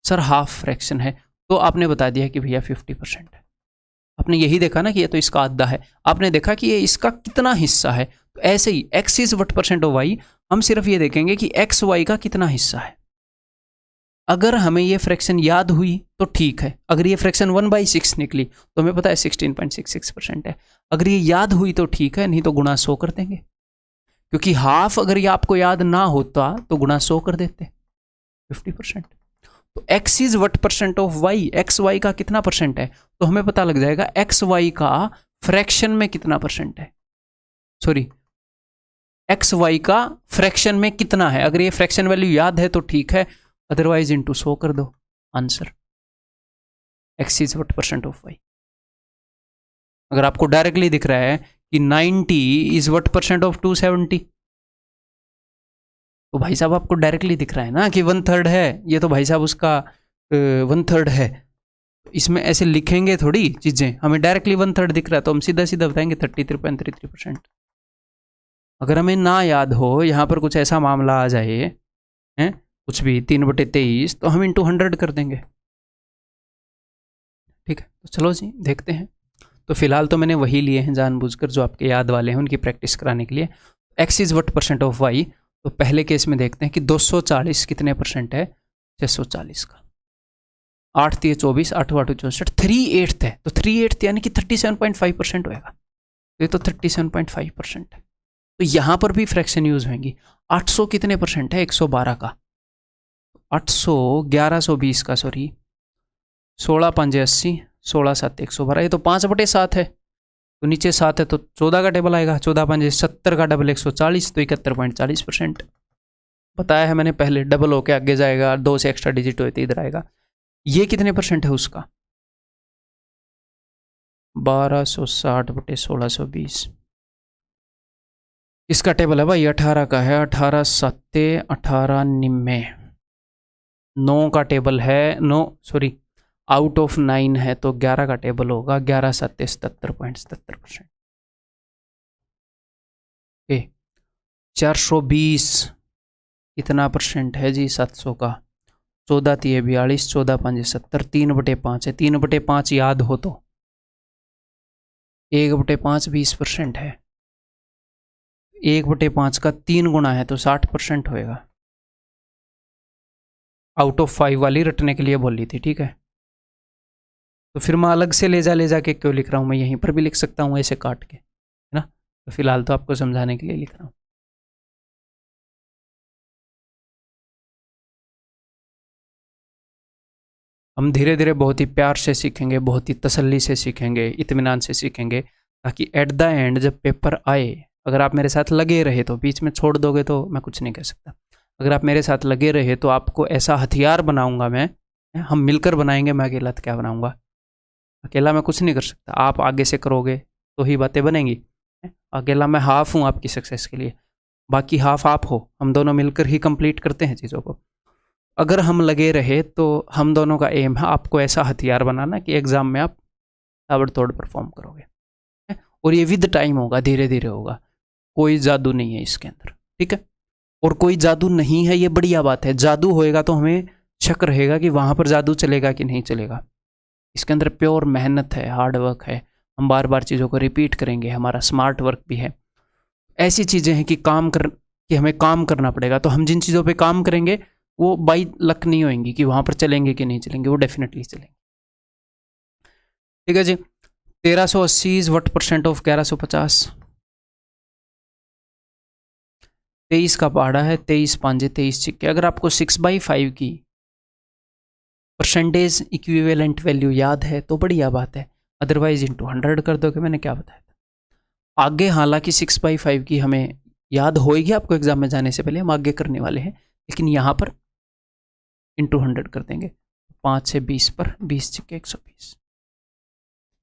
सर हाफ फ्रैक्शन है। तो आपने बता दिया कि भैया 50% है। आपने यही देखा ना कि ये तो इसका आधा है, आपने देखा कि ये इसका कितना हिस्सा है। तो ऐसे ही x is what percent of y, हम सिर्फ ये देखेंगे कि x y का कितना हिस्सा है। अगर हमें ये फ्रैक्शन याद हुई तो ठीक है, अगर ये फ्रैक्शन 1/6 निकली तो हमें पता है 16.66% है। अगर ये याद हुई तो ठीक है, नहीं तो गुणा 100 कर देंगे, क्योंकि हाफ अगर ये आपको याद ना होता तो गुणा 100 कर देते 50%। तो x is what percent of y, x y का कितना परसेंट है, तो हमें पता लग जाएगा एक्स वाई का फ्रैक्शन में कितना परसेंट है। सॉरी, एक्स वाई का फ्रैक्शन में कितना है। अगर ये फ्रैक्शन वैल्यू याद है तो ठीक है, अदरवाइज इंटू 100 कर दो, answer x is what percent of y। अगर आपको डायरेक्टली दिख रहा है कि 90 इज व्हाट परसेंट ऑफ 270, तो भाई साहब आपको डायरेक्टली दिख रहा है ना कि 1/3 है, ये तो भाई साहब उसका 1/3 है। इसमें ऐसे लिखेंगे थोड़ी चीजें, हमें डायरेक्टली 1/3 दिख रहा है तो हम सीधा सीधा बताएंगे 33.33%। अगर हमें ना याद हो, यहाँ पर कुछ ऐसा मामला आ जाए हैं, कुछ भी 3/23, तो हम इंटू 100 कर देंगे। ठीक है, तो चलो जी देखते हैं। तो फिलहाल तो मैंने वही लिए हैं जानबूझकर, जो आपके याद वाले हैं उनकी प्रैक्टिस कराने के लिए। x is what percent of y, तो पहले केस में देखते हैं कि 240 कितने परसेंट है 640 का। 8 3 24, 8 8 64, 3/8 है, तो 3/8 यानी कि 37.5% होएगा। तो ये तो 37.5% है। तो यहाँ पर भी फ्रैक्शन यूज होंगी। 800 कितने परसेंट है 112 का? 800 1120 का, सॉरी 16 5 80, 16 7 112, ये तो 5/7 है। तो नीचे 7 है तो 14 का टेबल आएगा, 14 5 70 का डबल 140, तो 71.40%। बताया है मैंने पहले, डबल होके आगे जाएगा, 2 से एक्स्ट्रा डिजिट होते इधर आएगा। ये कितने परसेंट है उसका? 1260/1620। इसका टेबल है भाई 18 का है, 18 7 18 99, 9 का टेबल है, 9 सॉरी आउट ऑफ 9 है तो 11 का टेबल होगा, 11 7 77.77%। 420 कितना परसेंट है जी 700 का? 14 3 42, 14 5 70, 3/5 है। 3/5 याद हो तो 1/5 20% है। 1/5 का 3 गुना है तो 60% होएगा। आउट ऑफ 5 वाली रटने के लिए बोली थी, ठीक है। तो फिर मैं अलग से ले जा के क्यों लिख रहा हूँ, मैं यहीं पर भी लिख सकता हूँ ऐसे काट के, है ना। तो फिलहाल तो आपको समझाने के लिए लिख रहा हूँ। हम धीरे धीरे बहुत ही प्यार से सीखेंगे, बहुत ही तसल्ली से सीखेंगे, इत्मीनान से सीखेंगे, ताकि एट द एंड जब पेपर आए, अगर आप मेरे साथ लगे रहे, तो बीच में छोड़ दोगे तो मैं कुछ नहीं कह सकता। अगर आप मेरे साथ लगे रहे तो आपको ऐसा हथियार बनाऊंगा मैं, हम मिलकर बनाएंगे, मैं अकेला तो क्या बनाऊंगा, अकेला मैं कुछ नहीं कर सकता। आप आगे से करोगे तो ही बातें बनेंगी। अकेला मैं हाफ हूँ आपकी सक्सेस के लिए, बाकी हाफ आप हो, हम दोनों मिलकर ही कंप्लीट करते हैं चीज़ों को। अगर हम लगे रहे तो हम दोनों का एम है आपको ऐसा हथियार बनाना कि एग्ज़ाम में आप ताबड़तोड़ परफॉर्म करोगे, और ये विद टाइम होगा, धीरे धीरे होगा, कोई जादू नहीं है इसके अंदर, ठीक है। और कोई जादू नहीं है ये बढ़िया बात है, जादू होएगा तो हमें शक रहेगा कि वहाँ पर जादू चलेगा कि नहीं चलेगा। इसके अंदर प्योर मेहनत है, हार्ड वर्क है, हम बार बार चीज़ों को रिपीट करेंगे, हमारा स्मार्ट वर्क भी है। ऐसी चीज़ें हैं कि कि हमें काम करना पड़ेगा, तो हम जिन चीज़ों पे काम करेंगे वो बाई लक नहीं होंगी कि वहाँ पर चलेंगे कि नहीं चलेंगे, वो डेफिनेटली चलेंगे, ठीक है जी। 1380 इज व्हाट परसेंट ऑफ 1150? 23 का पहाड़ा है, 23 5 23 छिक्के। अगर आपको 6/5 की परसेंटेज इक्विवेलेंट वैल्यू याद है तो बढ़िया बात है, अदरवाइज इंटू 100 कर दोगे, मैंने क्या बताया था। आगे हालांकि 6/5 की हमें याद होएगी आपको एग्जाम में जाने से पहले, हम आगे करने वाले हैं, लेकिन यहाँ पर इंटू 100 कर देंगे। 5 से 20 पर 20 छिके 120,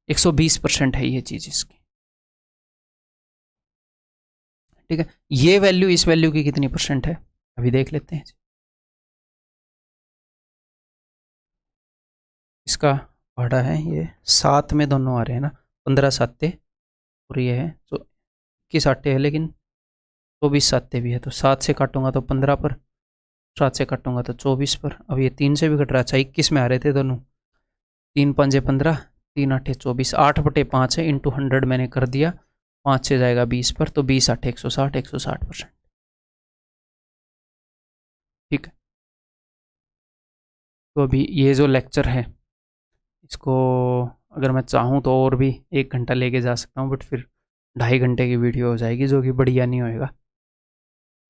120% है ये चीज़ इसकी। ठीक है, ये वैल्यू इस वैल्यू की कितनी परसेंट है अभी देख लेते हैं। इसका भाड़ा है ये 7 में दोनों आ रहे हैं ना, 15 साते और ये है तो 21 आटे है, लेकिन 24 साते भी है, तो 7 से काटूंगा तो 15 पर, 7 से काटूंगा तो 24 पर। अब ये 3 से भी कट रहा है, अच्छा 21 में आ रहे थे दोनों। 3 पंजे 15, 3 आठे 24, 8/5 है, इंटू 100 मैंने कर दिया, 5 से जाएगा 20 पर, तो 20 आठे 160, 160%। ठीक है, तो अभी ये जो लेक्चर है इसको अगर मैं चाहूँ तो और भी 1 घंटा लेके जा सकता हूँ, बट फिर 2.5 घंटे की वीडियो हो जाएगी, जो कि बढ़िया नहीं होएगा,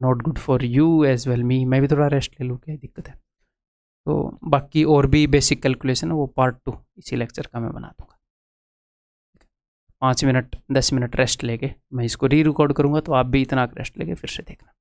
not good for you as well me. मैं भी थोड़ा रेस्ट ले लूँ, क्या दिक्कत है। तो बाकी और भी बेसिक कैलकुलेशन है वो पार्ट 2 इसी लेक्चर का मैं बना दूँगा। 5 मिनट 10 मिनट रेस्ट लेके मैं इसको री रिकॉर्ड करूँगा, तो आप भी इतना रेस्ट लेके फिर से देखना।